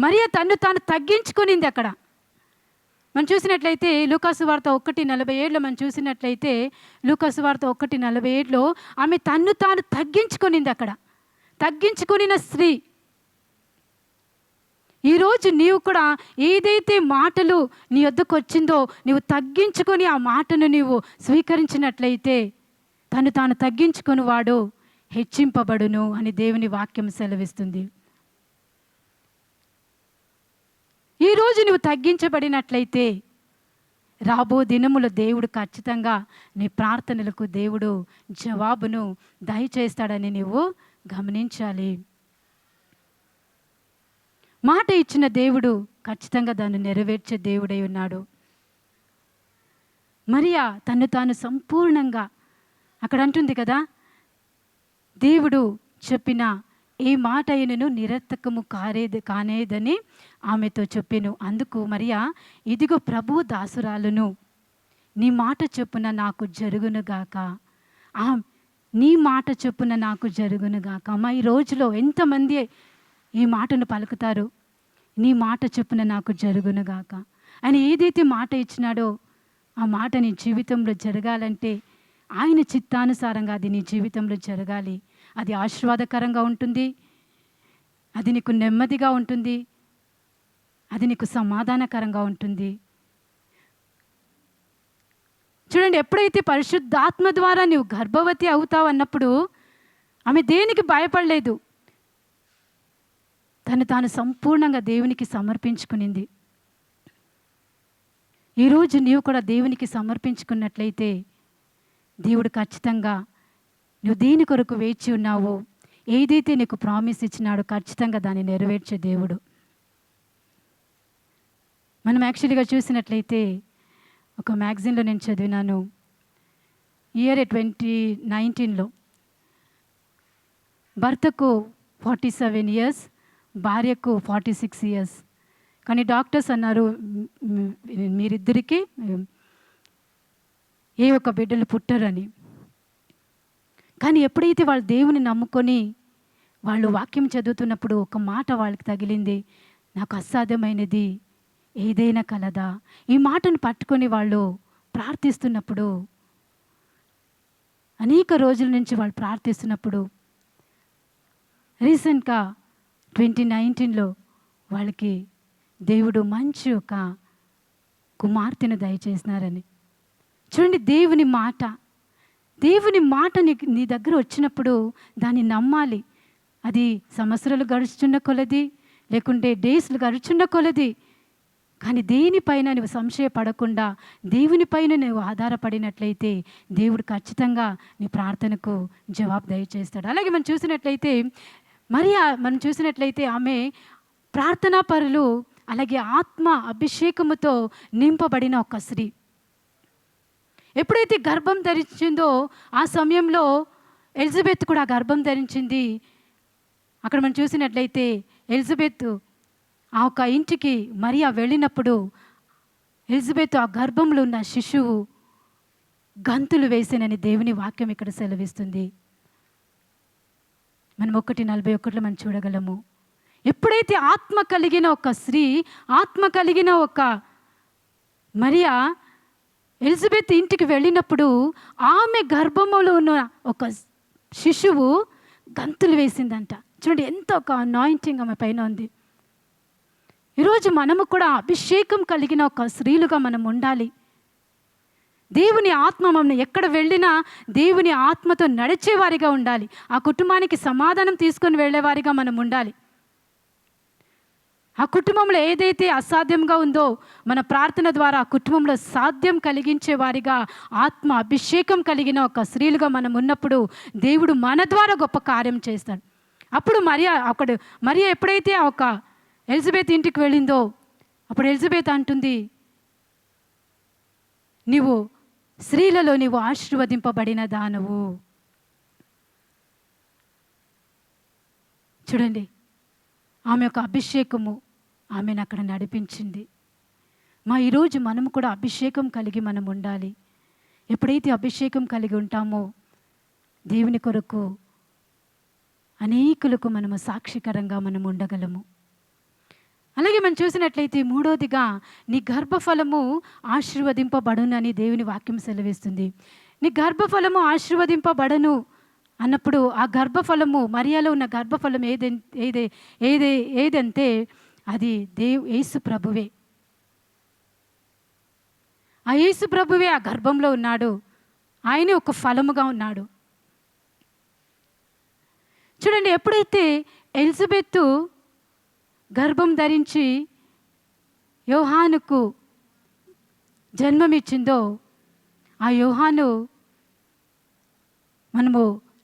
మరియ తన్ను తాను తగ్గించుకునింది. అక్కడ మనం చూసినట్లయితే లూకాసు వార్త 1:47 మనం చూసినట్లయితే లూకాసు వార్త 1:47 ఆమె తన్ను తాను తగ్గించుకునింది. అక్కడ తగ్గించుకునిన స్త్రీ. ఈరోజు నీవు కూడా ఏదైతే మాటలు నీ వద్దకు వచ్చిందో నీవు తగ్గించుకొని ఆ మాటను నీవు స్వీకరించినట్లయితే తను తాను తగ్గించుకొని వాడు హెచ్చింపబడును అని దేవుని వాక్యం సెలవిస్తుంది. ఈరోజు నువ్వు తగ్గించబడినట్లయితే రాబో దినములో దేవుడు ఖచ్చితంగా నీ ప్రార్థనలకు దేవుడు జవాబును దయచేస్తాడని నీవు గమనించాలి. మాట ఇచ్చిన దేవుడు ఖచ్చితంగా దాన్ని నెరవేర్చే దేవుడై ఉన్నాడు. మరియా తను తాను సంపూర్ణంగా అక్కడ అంటుంది కదా, దేవుడు చెప్పిన ఏ మాట అయినను నిరర్థకము కానేదని ఆమెతో చెప్పెను. అందుకు మరియా, ఇదిగో ప్రభు దాసురాలును, నీ మాట చొప్పున నాకు జరుగునుగాక. నీ మాట చొప్పున నాకు జరుగునుగాక. అమ్మ, ఈ రోజులో ఎంతమంది ఈ మాటను పలుకుతారు, నీ మాట చొప్పున నాకు జరుగునుగాక. ఆయన ఏదైతే మాట ఇచ్చినాడో ఆ మాట నీ జీవితంలో జరగాలంటే ఆయన చిత్తానుసారంగా అది నీ జీవితంలో జరగాలి. అది ఆశీర్వాదకరంగా ఉంటుంది, అది నీకు నెమ్మదిగా ఉంటుంది, అది నీకు సమాధానకరంగా ఉంటుంది. చూడండి, ఎప్పుడైతే పరిశుద్ధాత్మ ద్వారా నీవు గర్భవతి అవుతావు అన్నప్పుడు ఆమె దేనికి భయపడలేదు. తను తాను సంపూర్ణంగా దేవునికి సమర్పించుకునింది. ఈరోజు నీవు కూడా దేవునికి సమర్పించుకున్నట్లయితే దేవుడు ఖచ్చితంగా నువ్వు దేని కొరకు వేచి ఉన్నావో, ఏదైతే నీకు ప్రామిస్ ఇచ్చినాడో ఖచ్చితంగా దాన్ని నెరవేర్చే దేవుడు. మనం యాక్చువల్గా చూసినట్లయితే ఒక మ్యాగజైన్లో నేను చదివినాను, ఇయర్ 2019లో భర్తకు 47 years, భార్యకు 46 years. కానీ డాక్టర్స్ అన్నారు మీరిద్దరికీ ఏ ఒక్క బిడ్డలు పుట్టరని. కానీ ఎప్పుడైతే వాళ్ళు దేవుని నమ్ముకొని వాళ్ళు వాక్యం చదువుతున్నప్పుడు ఒక మాట వాళ్ళకి తగిలింది, నాకు అసాధ్యమైనది ఏదైనా కలదా. ఈ మాటను పట్టుకొని వాళ్ళు ప్రార్థిస్తున్నప్పుడు, అనేక రోజుల నుంచి వాళ్ళు ప్రార్థిస్తున్నప్పుడు రీసెంట్గా 2019లో వాళ్ళకి దేవుడు మంచి ఒక కుమార్తెను దయచేసినారని. చూడండి, దేవుని మాట నీ దగ్గర వచ్చినప్పుడు దాన్ని నమ్మాలి. అది సంవత్సరాలు గడుచున్న కొలది, లేకుంటే డేస్లు గడుచున్న కొలది, కానీ దేనిపైన నువ్వు సంశయపడకుండా దేవునిపైన నువ్వు ఆధారపడినట్లయితే దేవుడు ఖచ్చితంగా నీ ప్రార్థనకు జవాబు దయచేస్తాడు. అలాగే మనం చూసినట్లయితే ఆమె ప్రార్థనా పరులు, అలాగే ఆత్మ అభిషేకముతో నింపబడిన ఒక స్త్రీ. ఎప్పుడైతే గర్భం ధరించిందో ఆ సమయంలో ఎలిజబెత్ కూడా గర్భం ధరించింది. అక్కడ మనం చూసినట్లయితే ఎలిజబెత్ ఆ ఒక ఇంటికి మరియా వెళ్ళినప్పుడు ఎలిజబెత్ ఆ గర్భంలో ఉన్న శిశువు గంతులు వేసేనని దేవుని వాక్యం ఇక్కడ సెలవిస్తుంది. మనం 1:41లో మనం చూడగలము. ఎప్పుడైతే ఆత్మ కలిగిన ఒక స్త్రీ, ఆత్మ కలిగిన ఒక మరియా ఎలిజబెత్ ఇంటికి వెళ్ళినప్పుడు ఆమె గర్భములో ఉన్న ఒక శిశువు గంతులు వేసిందంట. చూడండి, ఎంత ఒక అనాయింటింగ్ ఆమె పైన ఉంది. ఈరోజు మనము కూడా అభిషేకం కలిగిన ఒక స్త్రీలుగా మనం ఉండాలి. దేవుని ఆత్మ మమ్మల్ని ఎక్కడ వెళ్ళినా దేవుని ఆత్మతో నడిచేవారిగా ఉండాలి. ఆ కుటుంబానికి సమాధానం తీసుకొని వెళ్ళేవారిగా మనం ఉండాలి. ఆ కుటుంబంలో ఏదైతే అసాధ్యంగా ఉందో మన ప్రార్థన ద్వారా ఆ కుటుంబంలో సాధ్యం కలిగించే వారిగా ఆత్మ అభిషేకం కలిగిన ఒక స్త్రీలుగా మనం ఉన్నప్పుడు దేవుడు మన ద్వారా గొప్ప కార్యం చేస్తాడు. అప్పుడు మరియా ఎప్పుడైతే ఆ ఒక ఎలిజబెత్ ఇంటికి వెళ్ళిందో అప్పుడు ఎలిజబెత్ అంటుంది, నీవు స్త్రీలలో నీవు ఆశీర్వదింపబడిన దానవు. చూడండి, ఆమె యొక్క అభిషేకము ఆమెను అక్కడ నడిపించింది. ఈరోజు మనము కూడా అభిషేకం కలిగి మనం ఉండాలి. ఎప్పుడైతే అభిషేకం కలిగి ఉంటామో దేవుని కొరకు అనేకులకు మనము సాక్షికరంగా మనం ఉండగలము. అలాగే మనం చూసినట్లయితే మూడోదిగా నీ గర్భఫలము ఆశీర్వదింపబడునని దేవుని వాక్యం సెలవిస్తుంది. నీ గర్భఫలము ఆశీర్వదింపబడను అన్నప్పుడు ఆ గర్భఫలము, మరియాలో ఉన్న గర్భఫలం ఏదంటే అది యేసు ప్రభువే. ఆ యేసు ప్రభువే ఆ గర్భంలో ఉన్నాడు. ఆయనే ఒక ఫలముగా ఉన్నాడు. చూడండి, ఎప్పుడైతే ఎలిజబెత్తు గర్భం ధరించి యోహానుకు జన్మమిచ్చిందో, ఆ యోహాను మనము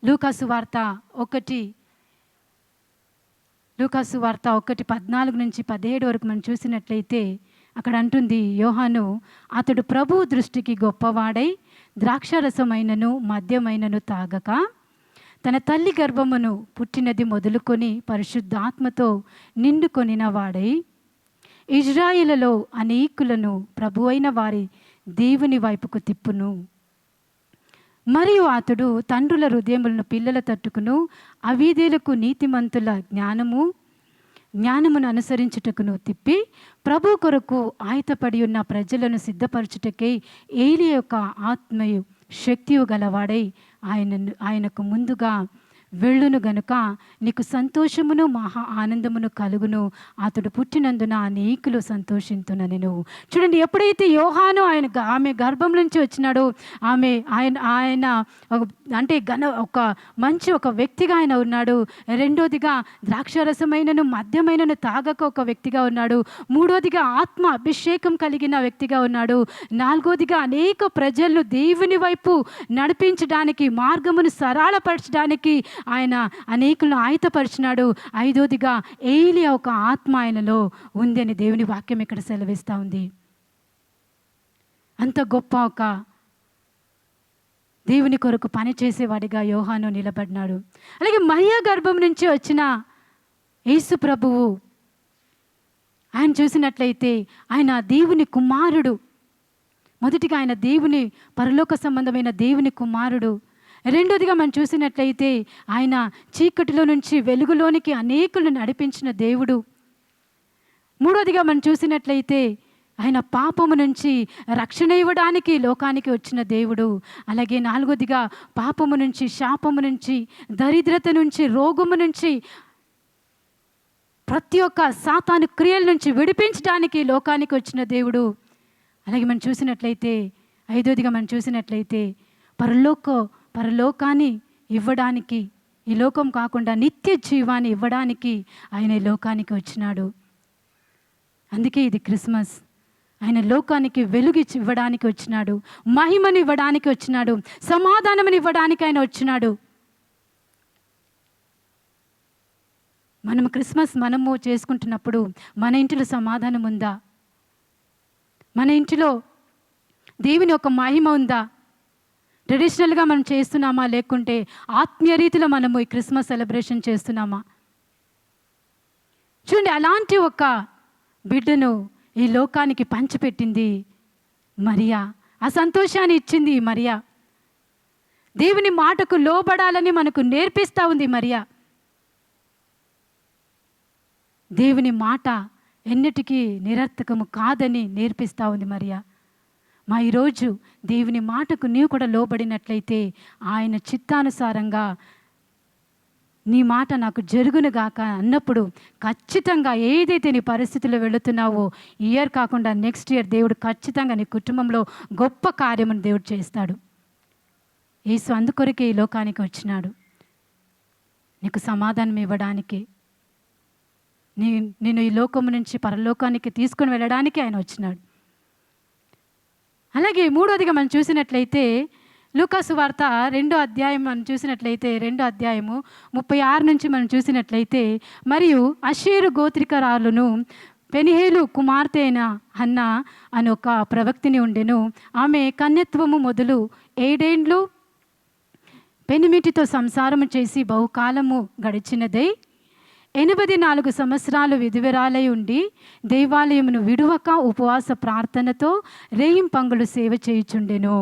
లూకాసు వార్త 1:14-17 వరకు మనం చూసినట్లయితే అక్కడ అంటుంది, యోహాను అతడు ప్రభువు దృష్టికి గొప్పవాడై ద్రాక్షరసమైనను మద్యమైనను తాగక తన తల్లి గర్భమును పుట్టినది మొదలుకొని పరిశుద్ధాత్మతో నిండుకొనిన వాడై ఇజ్రాయేలులో అనేకులను ప్రభువైన వారి దేవుని వైపుకు తిప్పును. మరియు అతడు తండ్రుల హృదయములను పిల్లల తట్టుకును అవిధేయులకు నీతిమంతుల జ్ఞానమును అనుసరించుటకును తిప్పి ప్రభు కొరకు ఆయతపడి ఉన్న ప్రజలను సిద్ధపరచుటకై ఏలియా యొక్క ఆత్మయు శక్తియు గలవాడై ఆయనకు ముందుగా వెళ్ళును గనుక నీకు సంతోషమును మహా ఆనందమును కలుగును. అతడు పుట్టినందున అనేకులు సంతోషింతుననెను. చూడండి, ఎప్పుడైతే యోహాను ఆమె గర్భం నుంచి వచ్చినాడో ఆయన అంటే ఒక మంచి ఒక వ్యక్తిగా ఆయన ఉన్నాడు. రెండోదిగా ద్రాక్షరసమైనను మద్యమైనను తాగక ఒక వ్యక్తిగా ఉన్నాడు. మూడోదిగా ఆత్మ అభిషేకం కలిగిన వ్యక్తిగా ఉన్నాడు. నాలుగోదిగా అనేక ప్రజలను దేవుని వైపు నడిపించడానికి, మార్గమును సరళపరచడానికి ఆయన అనేకులను ఆయతపరిచినాడు. ఐదోదిగా ఏలియా ఒక ఆత్మ ఆయనలో ఉందని దేవుని వాక్యం ఇక్కడ సెలవిస్తూ ఉంది. అంత గొప్ప ఒక దేవుని కొరకు పనిచేసేవాడిగా యోహాను నిలబడినాడు. అలాగే మరియా గర్భం నుంచి వచ్చిన యేసు ప్రభువు ఆయన చూసినట్లయితే ఆయన దేవుని కుమారుడు. మొదటిగా ఆయన దేవుని పరలోక సంబంధమైన దేవుని కుమారుడు. రెండోదిగా మనం చూసినట్లయితే ఆయన చీకటిలో నుంచి వెలుగులోనికి అనేకులను నడిపించిన దేవుడు. మూడోదిగా మనం చూసినట్లయితే ఆయన పాపము నుంచి రక్షణ ఇవ్వడానికి లోకానికి వచ్చిన దేవుడు. అలాగే నాలుగోదిగా పాపము నుంచి, శాపము నుంచి, దరిద్రత నుంచి, రోగము నుంచి, ప్రతి ఒక్క సాతాను క్రియల నుంచి విడిపించడానికి లోకానికి వచ్చిన దేవుడు. అలాగే మనం చూసినట్లయితే ఐదోదిగా మనం చూసినట్లయితే పరలోకాన్ని ఇవ్వడానికి, ఈ లోకం కాకుండా నిత్య జీవాన్ని ఇవ్వడానికి ఆయన లోకానికి వచ్చినాడు. అందుకే ఇది క్రిస్మస్. ఆయన లోకానికి వెలుగు ఇవ్వడానికి వచ్చినాడు, మహిమను ఇవ్వడానికి వచ్చినాడు, సమాధానముని ఇవ్వడానికి ఆయన వచ్చినాడు. మనము చేసుకుంటున్నప్పుడు మన ఇంటిలో సమాధానం ఉందా? మన ఇంటిలో దేవుని ఒక మహిమ ఉందా? ట్రెడిషనల్గా మనం చేస్తున్నామా, లేకుంటే ఆత్మీయ రీతిలో మనము ఈ క్రిస్మస్ సెలబ్రేషన్ చేస్తున్నామా? చూడండి, అలాంటి ఒక బిడ్డను ఈ లోకానికి పంచిపెట్టింది మరియా. ఆ సంతోషాన్ని ఇచ్చింది మరియా. దేవుని మాటకు లోబడాలని మనకు నేర్పిస్తూ ఉంది మరియా. దేవుని మాట ఎన్నిటికీ నిరర్థకము కాదని నేర్పిస్తూ ఉంది మరియా. ఈరోజు దేవుని మాటకు నీవు కూడా లోబడినట్లయితే ఆయన చిత్తానుసారంగా నీ మాట నాకు జరుగునుగాక అన్నప్పుడు ఖచ్చితంగా ఏదైతే నీ పరిస్థితిలో వెళుతున్నావో ఇయర్ కాకుండా నెక్స్ట్ ఇయర్ దేవుడు ఖచ్చితంగా నీ కుటుంబంలో గొప్ప కార్యమును దేవుడు చేస్తాడు. యేసు అందుకొరకే ఈ లోకానికి వచ్చినాడు, నీకు సమాధానం ఇవ్వడానికి, నేను ఈ లోకము నుంచి పరలోకానికి తీసుకొని వెళ్ళడానికి ఆయన వచ్చినాడు. అలాగే మూడోదిగా మనం చూసినట్లయితే లూకాసు వార్త 2వ అధ్యాయం మనం చూసినట్లయితే 2వ అధ్యాయము 36 నుంచి మనం చూసినట్లయితే, మరియు అషేరు గోత్రికరాలను పెనిహేలు కుమార్తె అయిన హన్న అని ఒక ప్రవక్తిని ఉండెను. ఆమె కన్యత్వము మొదలు 7 ఏండ్లు పెనిమిటితో సంసారము చేసి బహుకాలము గడిచినదై 84 సంవత్సరాలు విధువరాలై ఉండి దేవాలయమును విడువక ఉపవాస ప్రార్థనతో రేయింపంగులు సేవ చేయుచుండెను.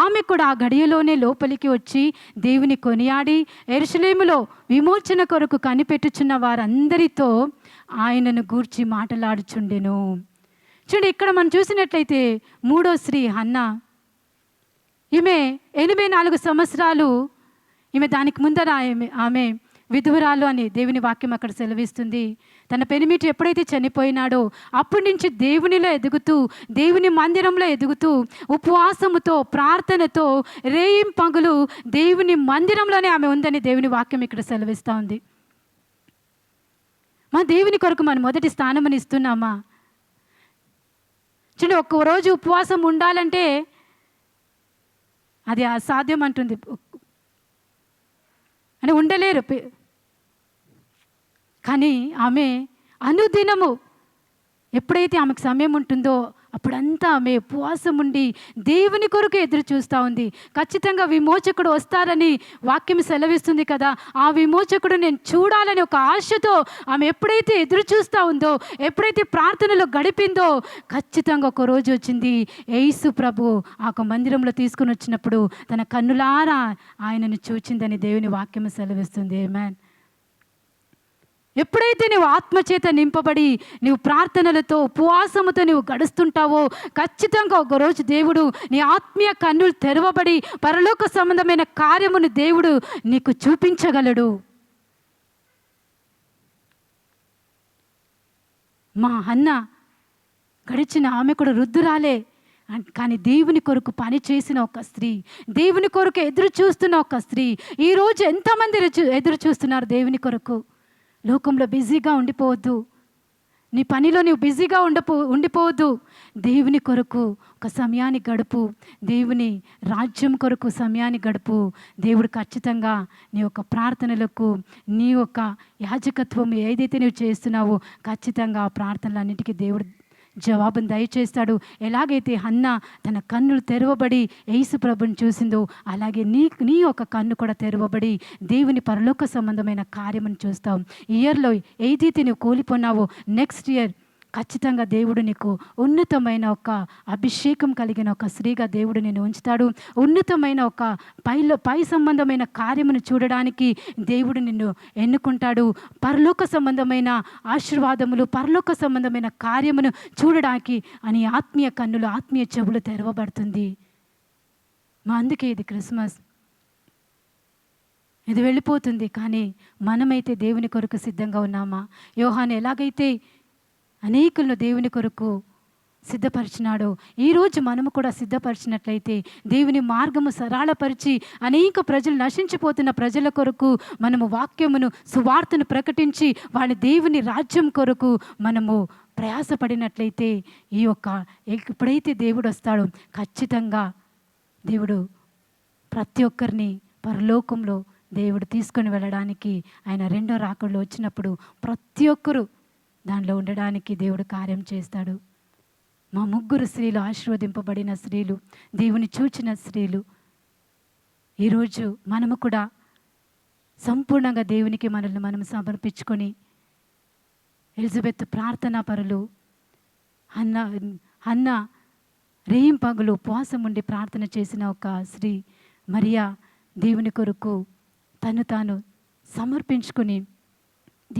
ఆమె కూడా ఆ గడియలోనే లోపలికి వచ్చి దేవుని కొనియాడి యెరూషలేములో విమోచన కొరకు కనిపెట్టుచున్న వారందరితో ఆయనను గూర్చి మాట్లాడుచుండెను. చూడండి, ఇక్కడ మనం చూసినట్లయితే 3వ స్త్రీ హన్న, ఈమె 84 సంవత్సరాలు, ఈమె దానికి ముందర ఆమె విధువరాలు అని దేవుని వాక్యం అక్కడ సెలవిస్తుంది. తన పెనిమిటి ఎప్పుడైతే చనిపోయినాడో అప్పటి నుంచి దేవునిలో ఎదుగుతూ, దేవుని మందిరంలో ఎదుగుతూ, ఉపవాసముతో ప్రార్థనతో రేయింపగలు దేవుని మందిరంలోనే ఆమె ఉందని దేవుని వాక్యం ఇక్కడ సెలవిస్తూ ఉంది. మా దేవుని కొరకు మనం మొదటి స్థానమని ఇస్తున్నామా? చూడండి, ఒక్క రోజు ఉపవాసం ఉండాలంటే అది అసాధ్యం అంటుంది, అని ఉండలేరు. కానీ ఆమె అనుదినము ఎప్పుడైతే ఆమెకు సమయం ఉంటుందో అప్పుడంతా ఆమె ఉపవాసం ఉండి దేవుని కొరకు ఎదురు చూస్తూ ఉంది. ఖచ్చితంగా విమోచకుడు వస్తారని వాక్యం సెలవిస్తుంది కదా, ఆ విమోచకుడు నేను చూడాలని ఒక ఆశతో ఆమె ఎప్పుడైతే ఎదురు చూస్తూ ఉందో, ఎప్పుడైతే ప్రార్థనలో గడిపిందో, ఖచ్చితంగా ఒక రోజు వచ్చింది. యేసు ప్రభు ఆ మందిరంలో తీసుకుని వచ్చినప్పుడు తన కన్నులారా ఆయనను చూచిందని దేవుని వాక్యం సెలవిస్తుంది. ఆమేన్. ఎప్పుడైతే నువ్వు ఆత్మచేత నింపబడి నువ్వు ప్రార్థనలతో ఉపవాసముతో నువ్వు గడుస్తుంటావో ఖచ్చితంగా ఒకరోజు దేవుడు నీ ఆత్మీయ కన్నులు తెరవబడి పరలోక సంబంధమైన కార్యమును దేవుడు నీకు చూపించగలడు. మా అన్న గడిచిన ఆమె కూడా వృద్ధురాలే, కానీ దేవుని కొరకు పని చేసిన ఒక స్త్రీ, దేవుని కొరకు ఎదురు చూస్తున్న ఒక స్త్రీ. ఈరోజు ఎంతమంది ఎదురు చూస్తున్నారు దేవుని కొరకు? లోకంలో బిజీగా ఉండిపోవద్దు, నీ పనిలో నువ్వు బిజీగా ఉండిపోవద్దు. దేవుని కొరకు ఒక సమయాన్ని గడుపు, దేవుని రాజ్యం కొరకు సమయాన్ని గడుపు. దేవుడు ఖచ్చితంగా నీ యొక్క ప్రార్థనలకు, నీ యొక్క యాజకత్వం ఏదైతే నువ్వు చేస్తున్నావో ఖచ్చితంగా ఆ ప్రార్థనలన్నిటికీ దేవుడు జవాబును దయచేస్తాడు. ఎలాగైతే హన్న తన కన్నులు తెరవబడి యేసు ప్రభుని చూసిందో అలాగే నీ యొక్క కన్ను కూడా తెరవబడి దేవుని పరలోక సంబంధమైన కార్యమును చూస్తావు. ఇయర్లో ఏదైతే నువ్వు కోల్పోన్నావో నెక్స్ట్ ఇయర్ ఖచ్చితంగా దేవుడు నీకు ఉన్నతమైన ఒక అభిషేకం కలిగిన ఒక స్త్రీగా దేవుడు నేను ఉంచుతాడు. ఉన్నతమైన ఒక పై సంబంధమైన కార్యమును చూడడానికి దేవుడు నిన్ను ఎన్నుకుంటాడు. పరలోక సంబంధమైన ఆశీర్వాదములు, పరలోక సంబంధమైన కార్యమును చూడడానికి అని ఆత్మీయ కన్నులు, ఆత్మీయ చెవులు తెరవబడుతుంది. అందుకే ఇది క్రిస్మస్, ఇది వెళ్ళిపోతుంది. కానీ మనమైతే దేవుని కొరకు సిద్ధంగా ఉన్నామా? యోహాను ఎలాగైతే అనేకులను దేవుని కొరకు సిద్ధపరిచినాడో ఈరోజు మనము కూడా సిద్ధపరిచినట్లయితే దేవుని మార్గము సరళపరిచి అనేక ప్రజలు నశించిపోతున్న ప్రజల కొరకు మనము వాక్యమును, సువార్తను ప్రకటించి వాళ్ళ దేవుని రాజ్యం కొరకు మనము ప్రయాసపడినట్లయితే ఈ యొక్క ఎప్పుడైతే దేవుడు వస్తాడో ఖచ్చితంగా దేవుడు ప్రతి ఒక్కరిని పరలోకంలో దేవుడు తీసుకొని వెళ్ళడానికి, ఆయన రెండో రాకడలో వచ్చినప్పుడు ప్రతి ఒక్కరూ దానిలో ఉండడానికి దేవుడు కార్యం చేస్తాడు. మా 3 స్త్రీలు ఆశీర్వదింపబడిన స్త్రీలు, దేవుని చూచిన స్త్రీలు. ఈరోజు మనము కూడా సంపూర్ణంగా దేవునికి మనల్ని మనం సమర్పించుకొని ఎలిజబెత్ ప్రార్థనా పరులు, హన్న రేయింపగలు ఉపవాసం ఉండి ప్రార్థన చేసిన ఒక స్త్రీ, మరియా దేవుని కొరకు తను తాను సమర్పించుకొని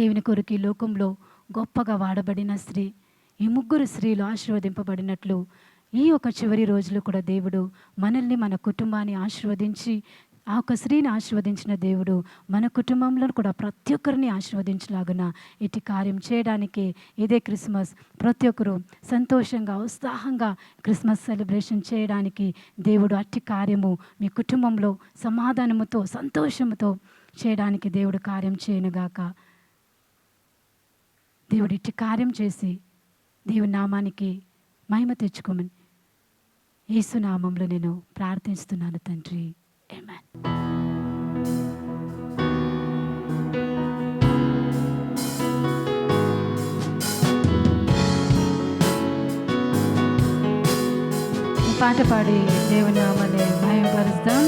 దేవుని కొరకు ఈ లోకంలో గొప్పగా వాడబడిన స్త్రీ. ఈ 3 స్త్రీలు ఆశీర్వదింపబడినట్లు ఈ యొక్క చివరి రోజులు కూడా దేవుడు మనల్ని, మన కుటుంబాన్ని ఆశీర్వదించి, ఆ ఒక స్త్రీని ఆశీర్వదించిన దేవుడు మన కుటుంబంలో కూడా ప్రతి ఒక్కరిని ఆశీర్వదించలాగున ఇటు కార్యం చేయడానికి ఇదే క్రిస్మస్. ప్రతి ఒక్కరూ సంతోషంగా, ఉత్సాహంగా క్రిస్మస్ సెలబ్రేషన్ చేయడానికి దేవుడు అట్టి కార్యము మీ కుటుంబంలో సమాధానముతో, సంతోషముతో చేయడానికి దేవుడు కార్యం చేయనుగాక. దేవుడు ఇట్టి కార్యం చేసి దేవుని నామానికి మహిమ తెచ్చుకోమని యేసు నామంలో నేను ప్రార్థిస్తున్నాను తండ్రి. ఆమేన్. పాట పాడి దేవుని నామాన్ని మహిమపరుస్తాం.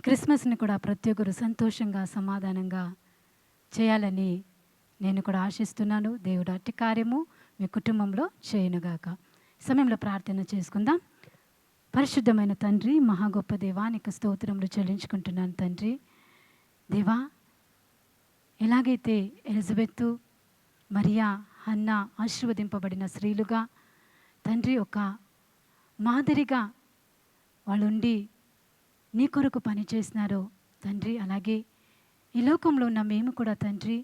క్రిస్మస్ని కూడా ప్రతి ఒక్కరు సంతోషంగా సమాధానంగా చేయాలని నేను కూడా ఆశిస్తున్నాను. దేవుడు అట్టి కార్యము మీ కుటుంబంలో చేయనుగాక. సమయంలో ప్రార్థన చేసుకుందాం. పరిశుద్ధమైన తండ్రి, మహా గొప్ప దేవా, నీకు స్తోత్రములు చెల్లించుకుంటున్నాను తండ్రి. దేవా, ఎలాగైతే ఎలిజబెత్తు, మరియా, హన్నా ఆశీర్వదింపబడిన స్త్రీలుగా తండ్రి ఒక మాదిరిగా వాళ్ళుండి నీ కొరకు పని చేసినారో తండ్రి, అలాగే ఈ లోకంలో ఉన్న మేము కూడా తండ్రి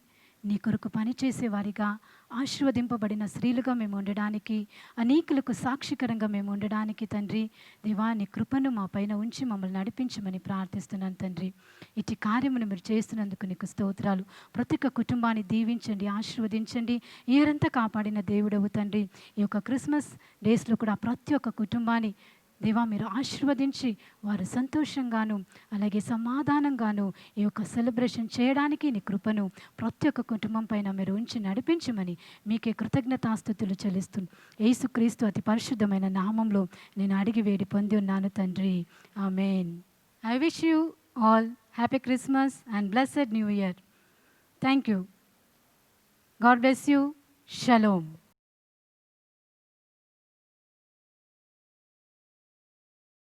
నీ కొరకు పనిచేసే వారిగా, ఆశీర్వదింపబడిన స్త్రీలుగా మేము ఉండడానికి, అనేకులకు సాక్షికరంగా మేము ఉండడానికి తండ్రి దేవా, నీ కృపను మా పైన ఉంచి మమ్మల్ని నడిపించమని ప్రార్థిస్తున్నాను తండ్రి. ఇటు కార్యమును మీరు చేస్తున్నందుకు నీకు స్తోత్రాలు. ప్రతి ఒక్క కుటుంబాన్ని దీవించండి, ఆశీర్వదించండి. ఏరంతా కాపాడిన దేవుడవు తండ్రి. ఈ యొక్క క్రిస్మస్ డేస్లో కూడా ప్రతి ఒక్క కుటుంబాన్ని దేవా మీరు ఆశీర్వదించి వారు సంతోషంగాను అలాగే సమాధానంగాను ఈ యొక్క సెలబ్రేషన్ చేయడానికి నీ కృపను ప్రతి ఒక్క కుటుంబం పైన మీరు ఉంచి నడిపించమని మీకే కృతజ్ఞతాస్తుతులు చెల్లిస్తూ యేసుక్రీస్తు అతి పరిశుద్ధమైన నామంలో నేను అడిగి వేడి పొంది ఉన్నాను తండ్రి. Amen. I wish you all happy Christmas and blessed new year. Thank you. God bless you. Shalom.